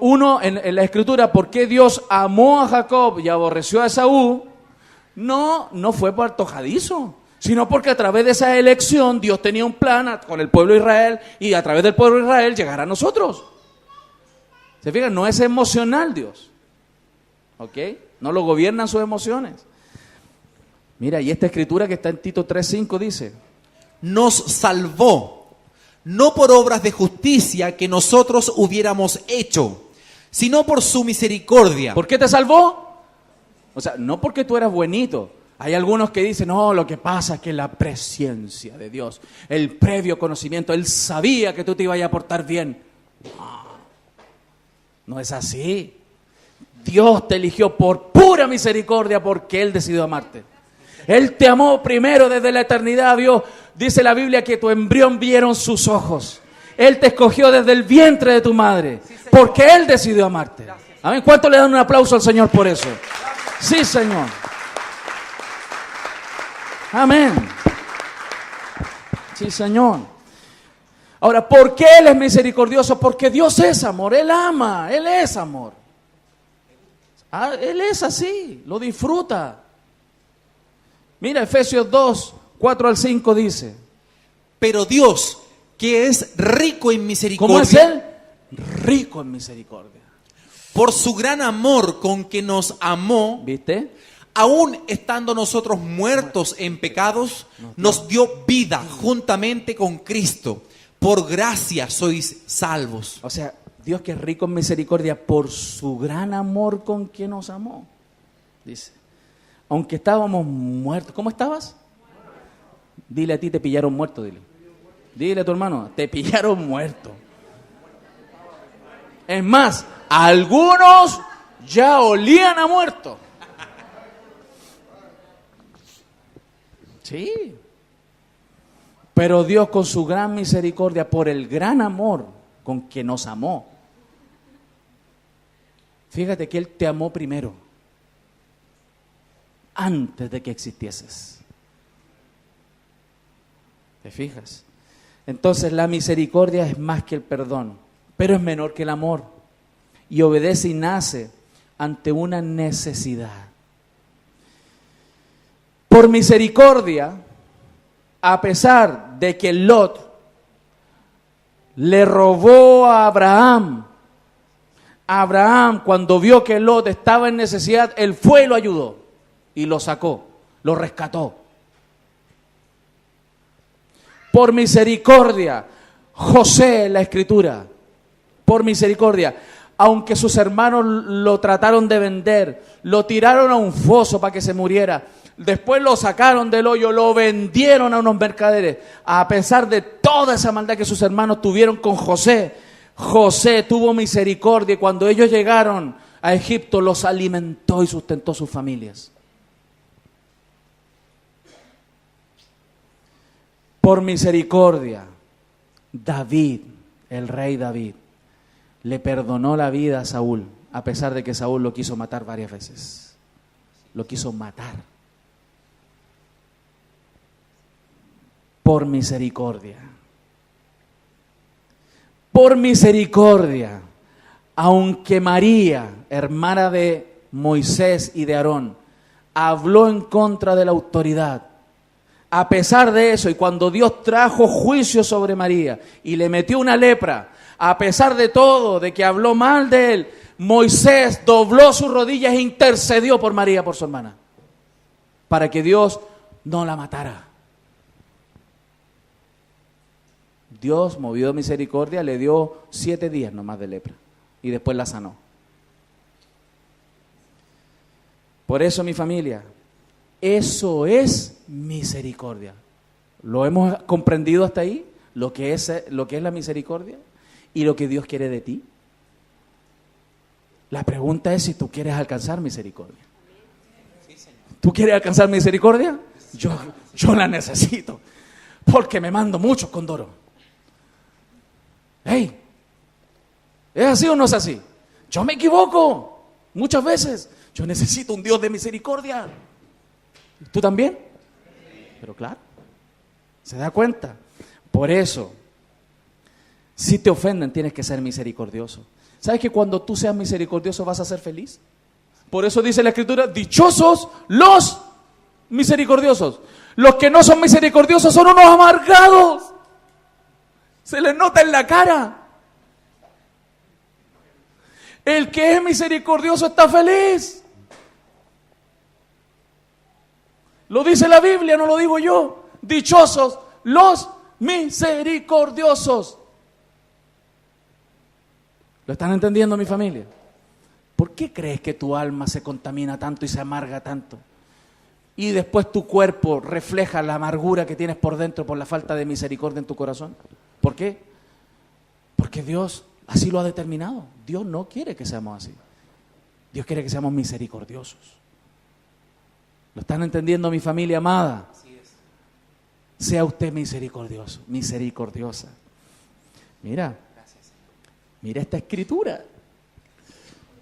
uno en la Escritura, por qué Dios amó a Jacob y aborreció a Esaú? No fue por antojadizo, sino porque a través de esa elección Dios tenía un plan con el pueblo de Israel y a través del pueblo de Israel llegar a nosotros. ¿Se fijan? No es emocional Dios, ¿ok? No lo gobiernan sus emociones. Mira, y esta escritura que está en Tito 3:5 dice: nos salvó, no por obras de justicia que nosotros hubiéramos hecho, sino por su misericordia. ¿Por qué te salvó? O sea, no porque tú eras buenito. Hay algunos que dicen, no, lo que pasa es que la presencia de Dios, el previo conocimiento, Él sabía que tú te ibas a portar bien. No es así. Dios te eligió por pura misericordia porque Él decidió amarte. Él te amó primero desde la eternidad, Dios. Dice la Biblia que tu embrión vieron sus ojos. Él te escogió desde el vientre de tu madre porque Él decidió amarte. Amén. ¿Cuánto le dan un aplauso al Señor por eso? Sí, Señor. Amén. Sí, Señor. Ahora, ¿por qué Él es misericordioso? Porque Dios es amor, Él ama, Él es amor. Él es así, lo disfruta. Mira, Efesios 2:4-5 dice: pero Dios, que es rico en misericordia. ¿Cómo es Él? Rico en misericordia. Por su gran amor con que nos amó, ¿viste? Aún estando nosotros muertos en pecados, nos dio vida juntamente con Cristo. Por gracia sois salvos. O sea, Dios que es rico en misericordia por su gran amor con que nos amó. Dice, aunque estábamos muertos. ¿Cómo estabas? Dile a ti, te pillaron muerto, dile. Dile a tu hermano, te pillaron muerto. Es más, algunos ya olían a muerto. Sí. Pero Dios con su gran misericordia, por el gran amor con que nos amó. Fíjate que Él te amó primero, antes de que existieses. ¿Te fijas? Entonces la misericordia es más que el perdón, pero es menor que el amor. Y obedece y nace ante una necesidad. Por misericordia, a pesar de que Lot le robó a Abraham, cuando vio que Lot estaba en necesidad, él fue y lo ayudó y lo sacó, lo rescató. Por misericordia, José en la Escritura, por misericordia, aunque sus hermanos lo trataron de vender, lo tiraron a un foso para que se muriera, después lo sacaron del hoyo, lo vendieron a unos mercaderes. A pesar de toda esa maldad que sus hermanos tuvieron con José, José tuvo misericordia y cuando ellos llegaron a Egipto, los alimentó y sustentó sus familias. Por misericordia, David, el rey David, le perdonó la vida a Saúl, a pesar de que Saúl lo quiso matar varias veces. Lo quiso matar. Por misericordia. Por misericordia, aunque María, hermana de Moisés y de Aarón, habló en contra de la autoridad, a pesar de eso, y cuando Dios trajo juicio sobre María y le metió una lepra, a pesar de todo, de que habló mal de él, Moisés dobló sus rodillas e intercedió por María, por su hermana, para que Dios no la matara. Dios, movido de misericordia, le dio 7 días nomás de lepra y después la sanó. Por eso, mi familia, eso es misericordia. ¿Lo hemos comprendido hasta ahí? Lo que es la misericordia y lo que Dios quiere de ti. La pregunta es si tú quieres alcanzar misericordia. ¿Tú quieres alcanzar misericordia? Yo la necesito, porque me mando muchos condoros. Hey, ¿es así o no es así? Yo me equivoco muchas veces. Yo necesito un Dios de misericordia. ¿Tú también? Pero claro, ¿se da cuenta? Por eso, si te ofenden, tienes que ser misericordioso. ¿Sabes que cuando tú seas misericordioso vas a ser feliz? Por eso dice la Escritura, dichosos los misericordiosos. Los que no son misericordiosos son unos amargados. Se les nota en la cara. El que es misericordioso está feliz. Lo dice la Biblia, no lo digo yo. Dichosos los misericordiosos. ¿Lo están entendiendo, mi familia? ¿Por qué crees que tu alma se contamina tanto y se amarga tanto? Y después tu cuerpo refleja la amargura que tienes por dentro por la falta de misericordia en tu corazón. ¿Por qué? Porque Dios así lo ha determinado. Dios no quiere que seamos así. Dios quiere que seamos misericordiosos. ¿Lo están entendiendo, mi familia amada? Así es. Sea usted misericordioso, misericordiosa. Mira, mira esta escritura.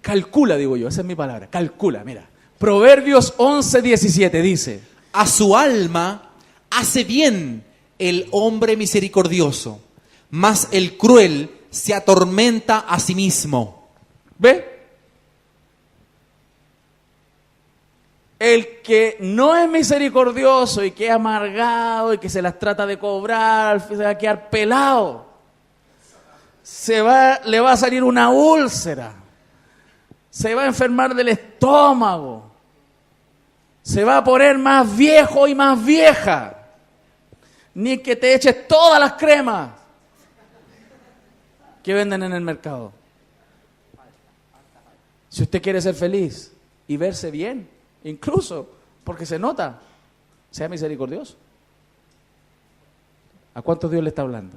Calcula, digo yo, esa es mi palabra. Calcula, mira. Proverbios 11:17 dice: a su alma hace bien el hombre misericordioso, mas el cruel se atormenta a sí mismo. ¿Ve? El que no es misericordioso y que es amargado y que se las trata de cobrar, se va a quedar pelado. Le va a salir una úlcera. Se va a enfermar del estómago. Se va a poner más viejo y más vieja. Ni que te eches todas las cremas que venden en el mercado. Si usted quiere ser feliz y verse bien, incluso porque se nota, sea misericordioso. ¿A cuántos Dios le está hablando?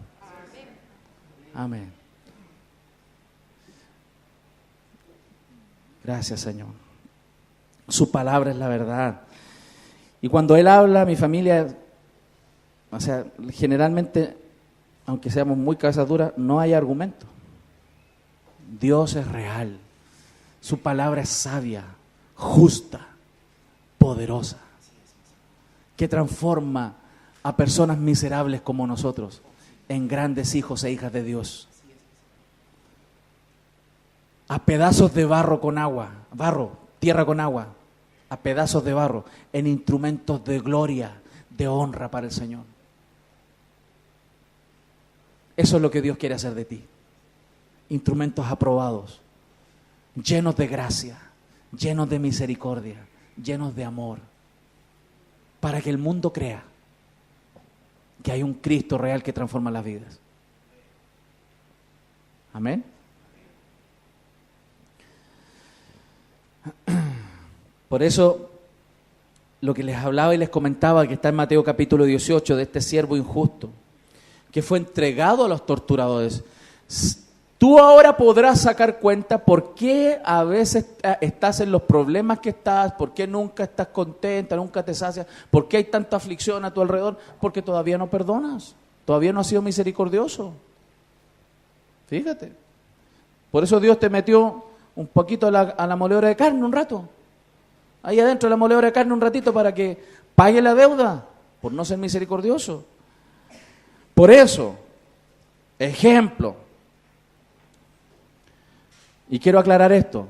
Amén. Gracias, Señor. Su palabra es la verdad. Y cuando Él habla, mi familia, o sea, generalmente, aunque seamos muy cabezas duras, no hay argumento. Dios es real. Su palabra es sabia, justa, poderosa, que transforma a personas miserables como nosotros en grandes hijos e hijas de Dios. A pedazos de barro con agua, tierra con agua, a pedazos de barro, en instrumentos de gloria, de honra para el Señor. Eso es lo que Dios quiere hacer de ti. Instrumentos aprobados, llenos de gracia, llenos de misericordia, llenos de amor, para que el mundo crea que hay un Cristo real que transforma las vidas. Amén. Por eso, lo que les hablaba y les comentaba, que está en Mateo capítulo 18, de este siervo injusto, que fue entregado a los torturadores. Tú ahora podrás sacar cuenta por qué a veces estás en los problemas que estás, por qué nunca estás contenta, nunca te sacias, por qué hay tanta aflicción a tu alrededor, porque todavía no perdonas, todavía no has sido misericordioso. Fíjate. Por eso Dios te metió un poquito a la moledora de carne un rato. Ahí adentro de la moledora de carne un ratito para que pague la deuda, por no ser misericordioso. Por eso, ejemplo, y quiero aclarar esto,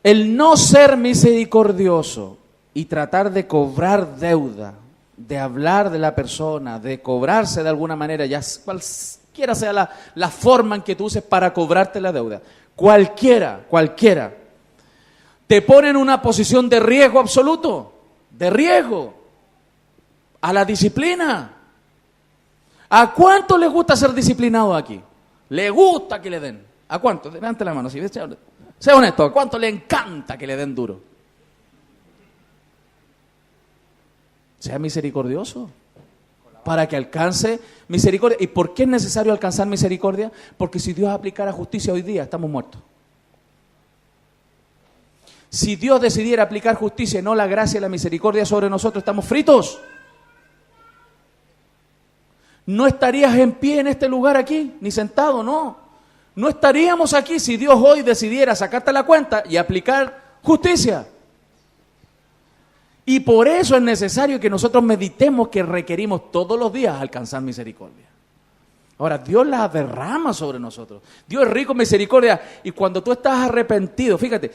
el no ser misericordioso y tratar de cobrar deuda, de hablar de la persona, de cobrarse de alguna manera, ya cualquiera sea la forma en que tú uses para cobrarte la deuda, cualquiera, te pone en una posición de riesgo absoluto, de riesgo a la disciplina. ¿A cuánto les gusta ser disciplinado aquí? ¿Le gusta que le den? ¿A cuánto? Levante la mano, sea honesto, ¿a cuánto le encanta que le den duro? Sea misericordioso para que alcance misericordia. ¿Y por qué es necesario alcanzar misericordia? Porque si Dios aplicara justicia hoy día, estamos muertos. Si Dios decidiera aplicar justicia y no la gracia y la misericordia sobre nosotros, estamos fritos. No estarías en pie en este lugar aquí, ni sentado, no. No estaríamos aquí si Dios hoy decidiera sacarte la cuenta y aplicar justicia. Y por eso es necesario que nosotros meditemos que requerimos todos los días alcanzar misericordia. Ahora, Dios la derrama sobre nosotros. Dios es rico en misericordia. Y cuando tú estás arrepentido, fíjate,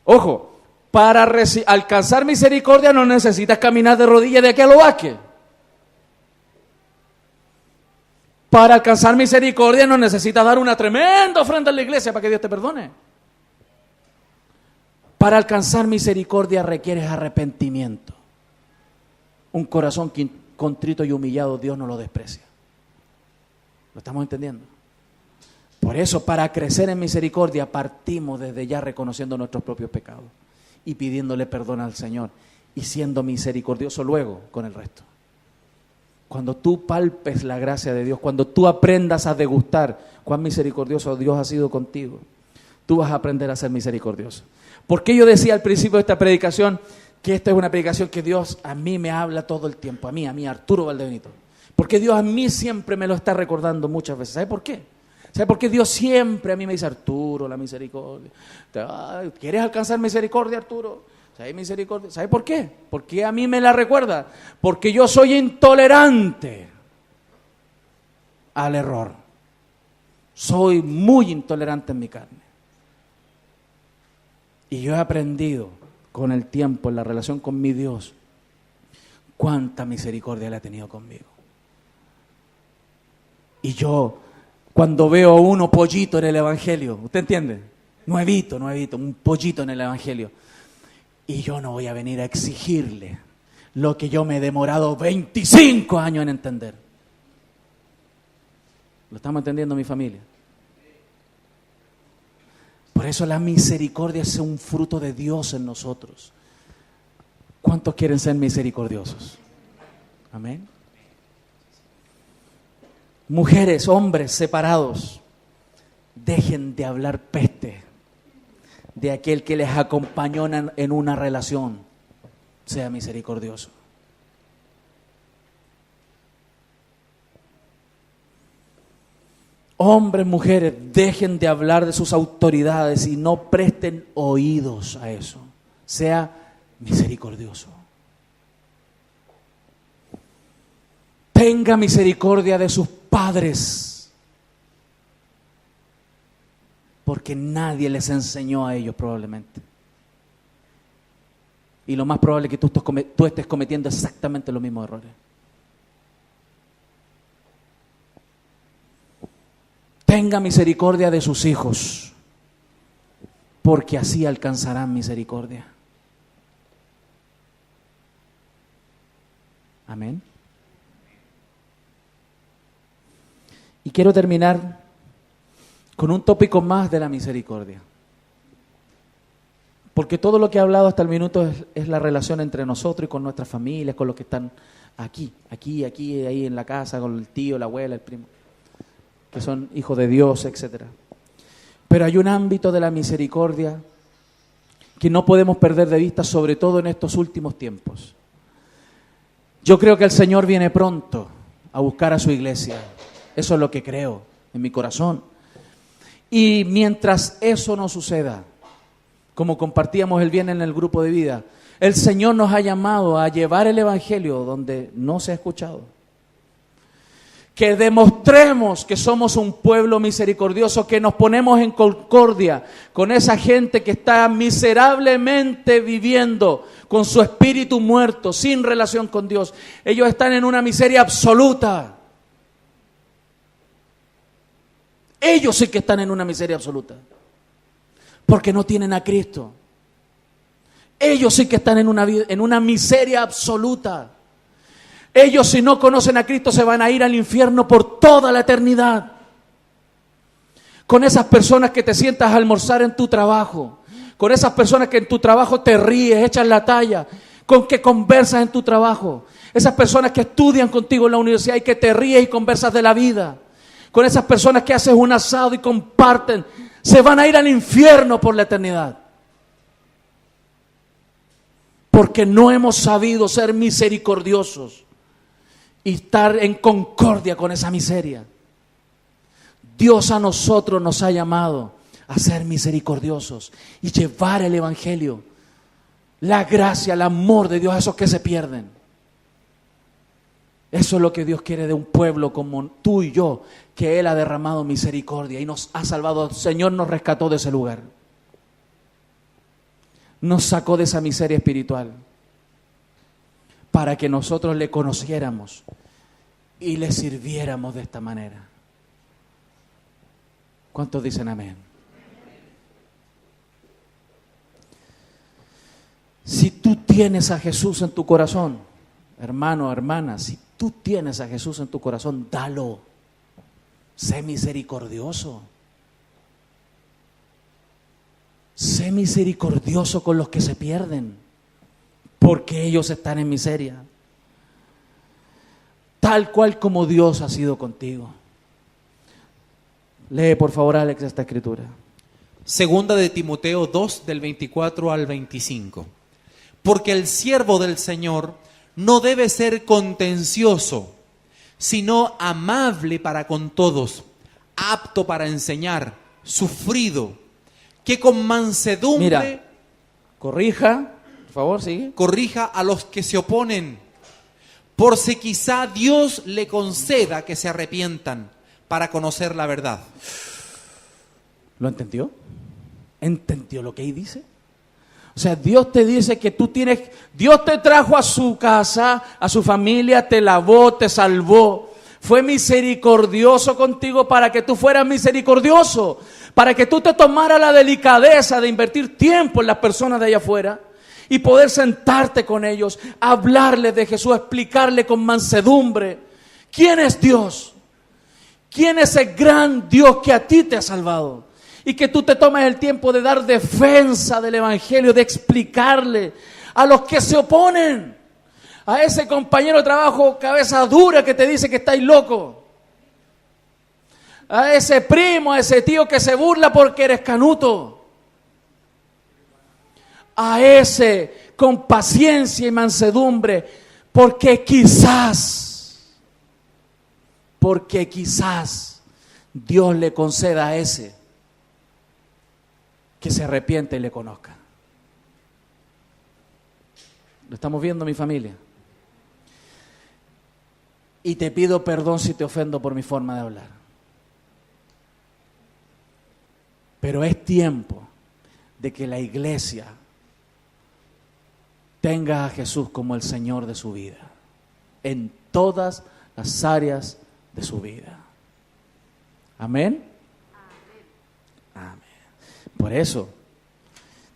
ojo, para alcanzar misericordia no necesitas caminar de rodillas de aquí a los Vázquez. Para alcanzar misericordia no necesitas dar una tremenda ofrenda en la iglesia para que Dios te perdone. Para alcanzar misericordia requieres arrepentimiento. Un corazón contrito y humillado Dios no lo desprecia. ¿Lo estamos entendiendo? Por eso, para crecer en misericordia, partimos desde ya reconociendo nuestros propios pecados y pidiéndole perdón al Señor y siendo misericordioso luego con el resto. Cuando tú palpes la gracia de Dios, cuando tú aprendas a degustar cuán misericordioso Dios ha sido contigo, tú vas a aprender a ser misericordioso. ¿Por qué yo decía al principio de esta predicación que esta es una predicación que Dios a mí me habla todo el tiempo? A mí, Arturo Valdebenito. Porque Dios a mí siempre me lo está recordando muchas veces. ¿Sabe por qué? ¿Sabe por qué Dios siempre a mí me dice, Arturo, la misericordia? ¿Quieres alcanzar misericordia, Arturo? ¿Sabe misericordia? ¿Sabe por qué? Porque a mí me la recuerda. Porque yo soy intolerante al error. Soy muy intolerante en mi carne. Y yo he aprendido con el tiempo, en la relación con mi Dios, cuánta misericordia Él ha tenido conmigo. Y yo, cuando veo a uno pollito en el Evangelio, ¿usted entiende? Nuevito, un pollito en el Evangelio. Y yo no voy a venir a exigirle lo que yo me he demorado 25 años en entender. ¿Lo estamos entendiendo, mi familia? Por eso la misericordia es un fruto de Dios en nosotros. ¿Cuántos quieren ser misericordiosos? Amén. Mujeres, hombres separados, dejen de hablar peste de aquel que les acompañó en una relación. Sea misericordioso. Hombres, mujeres, dejen de hablar de sus autoridades y no presten oídos a eso. Sea misericordioso. Tenga misericordia de sus padres, porque nadie les enseñó a ellos probablemente. Y lo más probable es que tú estés cometiendo exactamente los mismos errores. Tenga misericordia de sus hijos, porque así alcanzarán misericordia. Amén. Y quiero terminar con un tópico más de la misericordia. Porque todo lo que he hablado hasta el minuto es la relación entre nosotros y con nuestras familias, con los que están aquí, ahí en la casa, con el tío, la abuela, el primo. que son hijos de Dios, etc. Pero hay un ámbito de la misericordia que no podemos perder de vista, sobre todo en estos últimos tiempos. Yo creo que el Señor viene pronto a buscar a su iglesia. Eso es lo que creo en mi corazón. Y mientras eso no suceda, como compartíamos el viernes en el grupo de vida, el Señor nos ha llamado a llevar el Evangelio donde no se ha escuchado. Que demostremos que somos un pueblo misericordioso, que nos ponemos en concordia con esa gente que está miserablemente viviendo con su espíritu muerto, sin relación con Dios. Ellos están en una miseria absoluta. Ellos sí que están en una miseria absoluta, porque no tienen a Cristo. Ellos sí que están en una miseria absoluta. Ellos, si no conocen a Cristo, se van a ir al infierno por toda la eternidad. Con esas personas que te sientas a almorzar en tu trabajo, con esas personas que en tu trabajo te ríes, echas la talla, con que conversas en tu trabajo, esas personas que estudian contigo en la universidad y que te ríes y conversas de la vida, con esas personas que haces un asado y comparten, se van a ir al infierno por la eternidad. Porque no hemos sabido ser misericordiosos y estar en concordia con esa miseria. Dios a nosotros nos ha llamado a ser misericordiosos y llevar el Evangelio, la gracia, el amor de Dios a esos que se pierden. Eso es lo que Dios quiere de un pueblo como tú y yo, que Él ha derramado misericordia y nos ha salvado. El Señor nos rescató de ese lugar. Nos sacó de esa miseria espiritual para que nosotros le conociéramos y le sirviéramos de esta manera. ¿Cuántos dicen amén? Si tú tienes a Jesús en tu corazón, hermano, hermana, si tú tienes a Jesús en tu corazón, dalo. Sé misericordioso. Sé misericordioso con los que se pierden, porque ellos están en miseria. Tal cual como Dios ha sido contigo. Lee por favor, Alex, esta escritura. Segunda de Timoteo 2, del 24 al 25. Porque el siervo del Señor no debe ser contencioso, sino amable para con todos, apto para enseñar, sufrido, que con mansedumbre Mira, corrija, por favor, sigue. corrija a los que se oponen, por si quizá Dios le conceda que se arrepientan para conocer la verdad. ¿Lo entendió? ¿Entendió lo que ahí dice? O sea, Dios te dice que Dios te trajo a su casa, a su familia, te lavó, te salvó. Fue misericordioso contigo para que tú fueras misericordioso, para que tú te tomaras la delicadeza de invertir tiempo en las personas de allá afuera y poder sentarte con ellos, hablarles de Jesús, explicarle con mansedumbre quién es Dios, quién es el gran Dios que a ti te ha salvado. Y que tú te tomes el tiempo de dar defensa del Evangelio, de explicarle a los que se oponen, a ese compañero de trabajo cabeza dura que te dice que estáis loco, a ese primo, a ese tío que se burla porque eres canuto, a ese con paciencia y mansedumbre, porque quizás Dios le conceda a ese que se arrepiente y le conozca. Lo estamos viendo, mi familia. Y te pido perdón si te ofendo por mi forma de hablar. Pero es tiempo de que la iglesia tenga a Jesús como el Señor de su vida, en todas las áreas de su vida. Amén. Amén. Por eso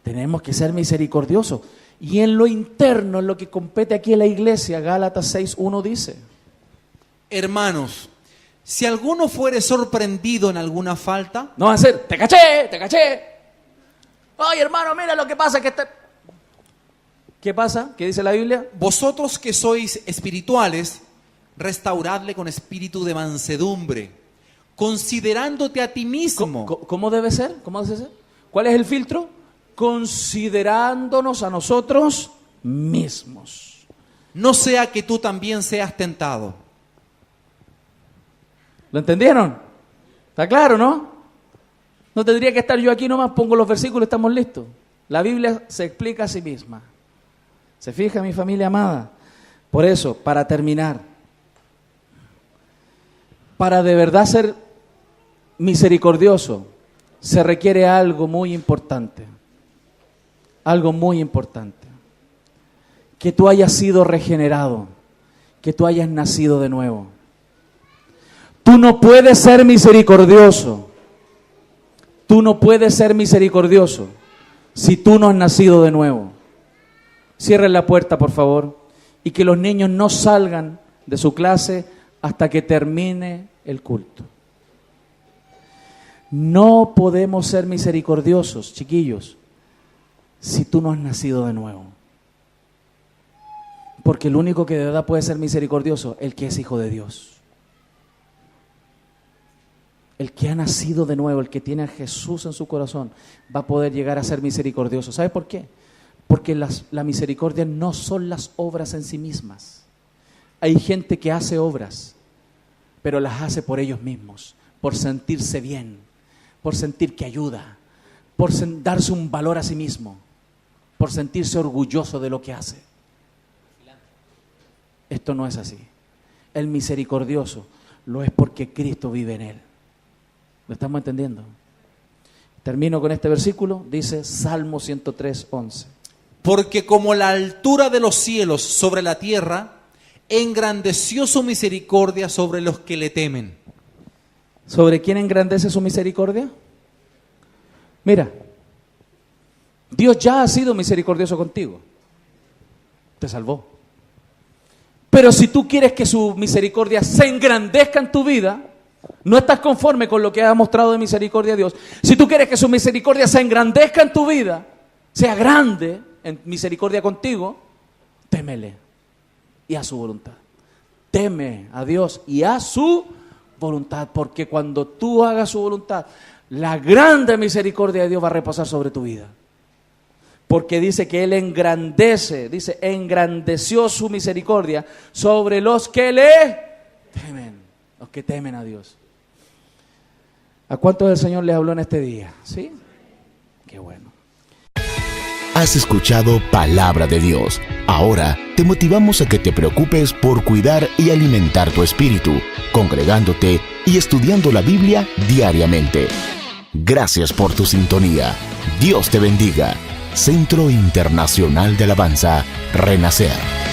tenemos que ser misericordiosos. Y en lo interno, en lo que compete aquí en la iglesia, Gálatas 6:1 dice: Hermanos, si alguno fuere sorprendido en alguna falta, no va a ser, te caché. Ay, hermano, mira lo que pasa que está... ¿Qué pasa? ¿Qué dice la Biblia? vosotros que sois espirituales, restauradle con espíritu de mansedumbre, considerándote a ti mismo. ¿Cómo debe ser? ¿Cómo debe ser? ¿Cuál es el filtro? Considerándonos a nosotros mismos. No sea que tú también seas tentado. ¿Lo entendieron? ¿Está claro, no? No tendría que estar yo aquí nomás, pongo los versículos y estamos listos. La Biblia se explica a sí misma. ¿Se fija, mi familia amada? Por eso, para terminar, para de verdad ser misericordioso, se requiere algo muy importante. Algo muy importante. Que tú hayas sido regenerado, que tú hayas nacido de nuevo. Tú no puedes ser misericordioso. Tú no puedes ser misericordioso si tú no has nacido de nuevo. Cierren la puerta, por favor, y que los niños no salgan de su clase hasta que termine el culto. No podemos ser misericordiosos, chiquillos, si tú no has nacido de nuevo. Porque el único que de verdad puede ser misericordioso es el que es hijo de Dios. El que ha nacido de nuevo, el que tiene a Jesús en su corazón, va a poder llegar a ser misericordioso. ¿Sabe por qué? Porque la misericordia no son las obras en sí mismas. Hay gente que hace obras, pero las hace por ellos mismos, por sentirse bien, por sentir que ayuda, por darse un valor a sí mismo, por sentirse orgulloso de lo que hace. Esto no es así. El misericordioso lo es porque Cristo vive en él. ¿Lo estamos entendiendo? Termino con este versículo, dice Salmo 103:11. Porque como la altura de los cielos sobre la tierra, engrandeció su misericordia sobre los que le temen. ¿Sobre quién engrandece su misericordia? Mira, Dios ya ha sido misericordioso contigo. Te salvó. Pero si tú quieres que su misericordia se engrandezca en tu vida, no estás conforme con lo que ha mostrado de misericordia Dios. Si tú quieres que su misericordia se engrandezca en tu vida, sea grande en misericordia contigo, témele y a su voluntad. Teme a Dios y a su voluntad, porque cuando tú hagas su voluntad, la grande misericordia de Dios va a reposar sobre tu vida. Porque dice que Él engrandece, dice, engrandeció su misericordia sobre los que le temen, los que temen a Dios. ¿A cuántos el Señor les habló en este día? ¿Sí? Qué bueno. Has escuchado Palabra de Dios. Ahora te motivamos a que te preocupes por cuidar y alimentar tu espíritu, congregándote y estudiando la Biblia diariamente. Gracias por tu sintonía. Dios te bendiga. Centro Internacional de Alabanza, Renacer.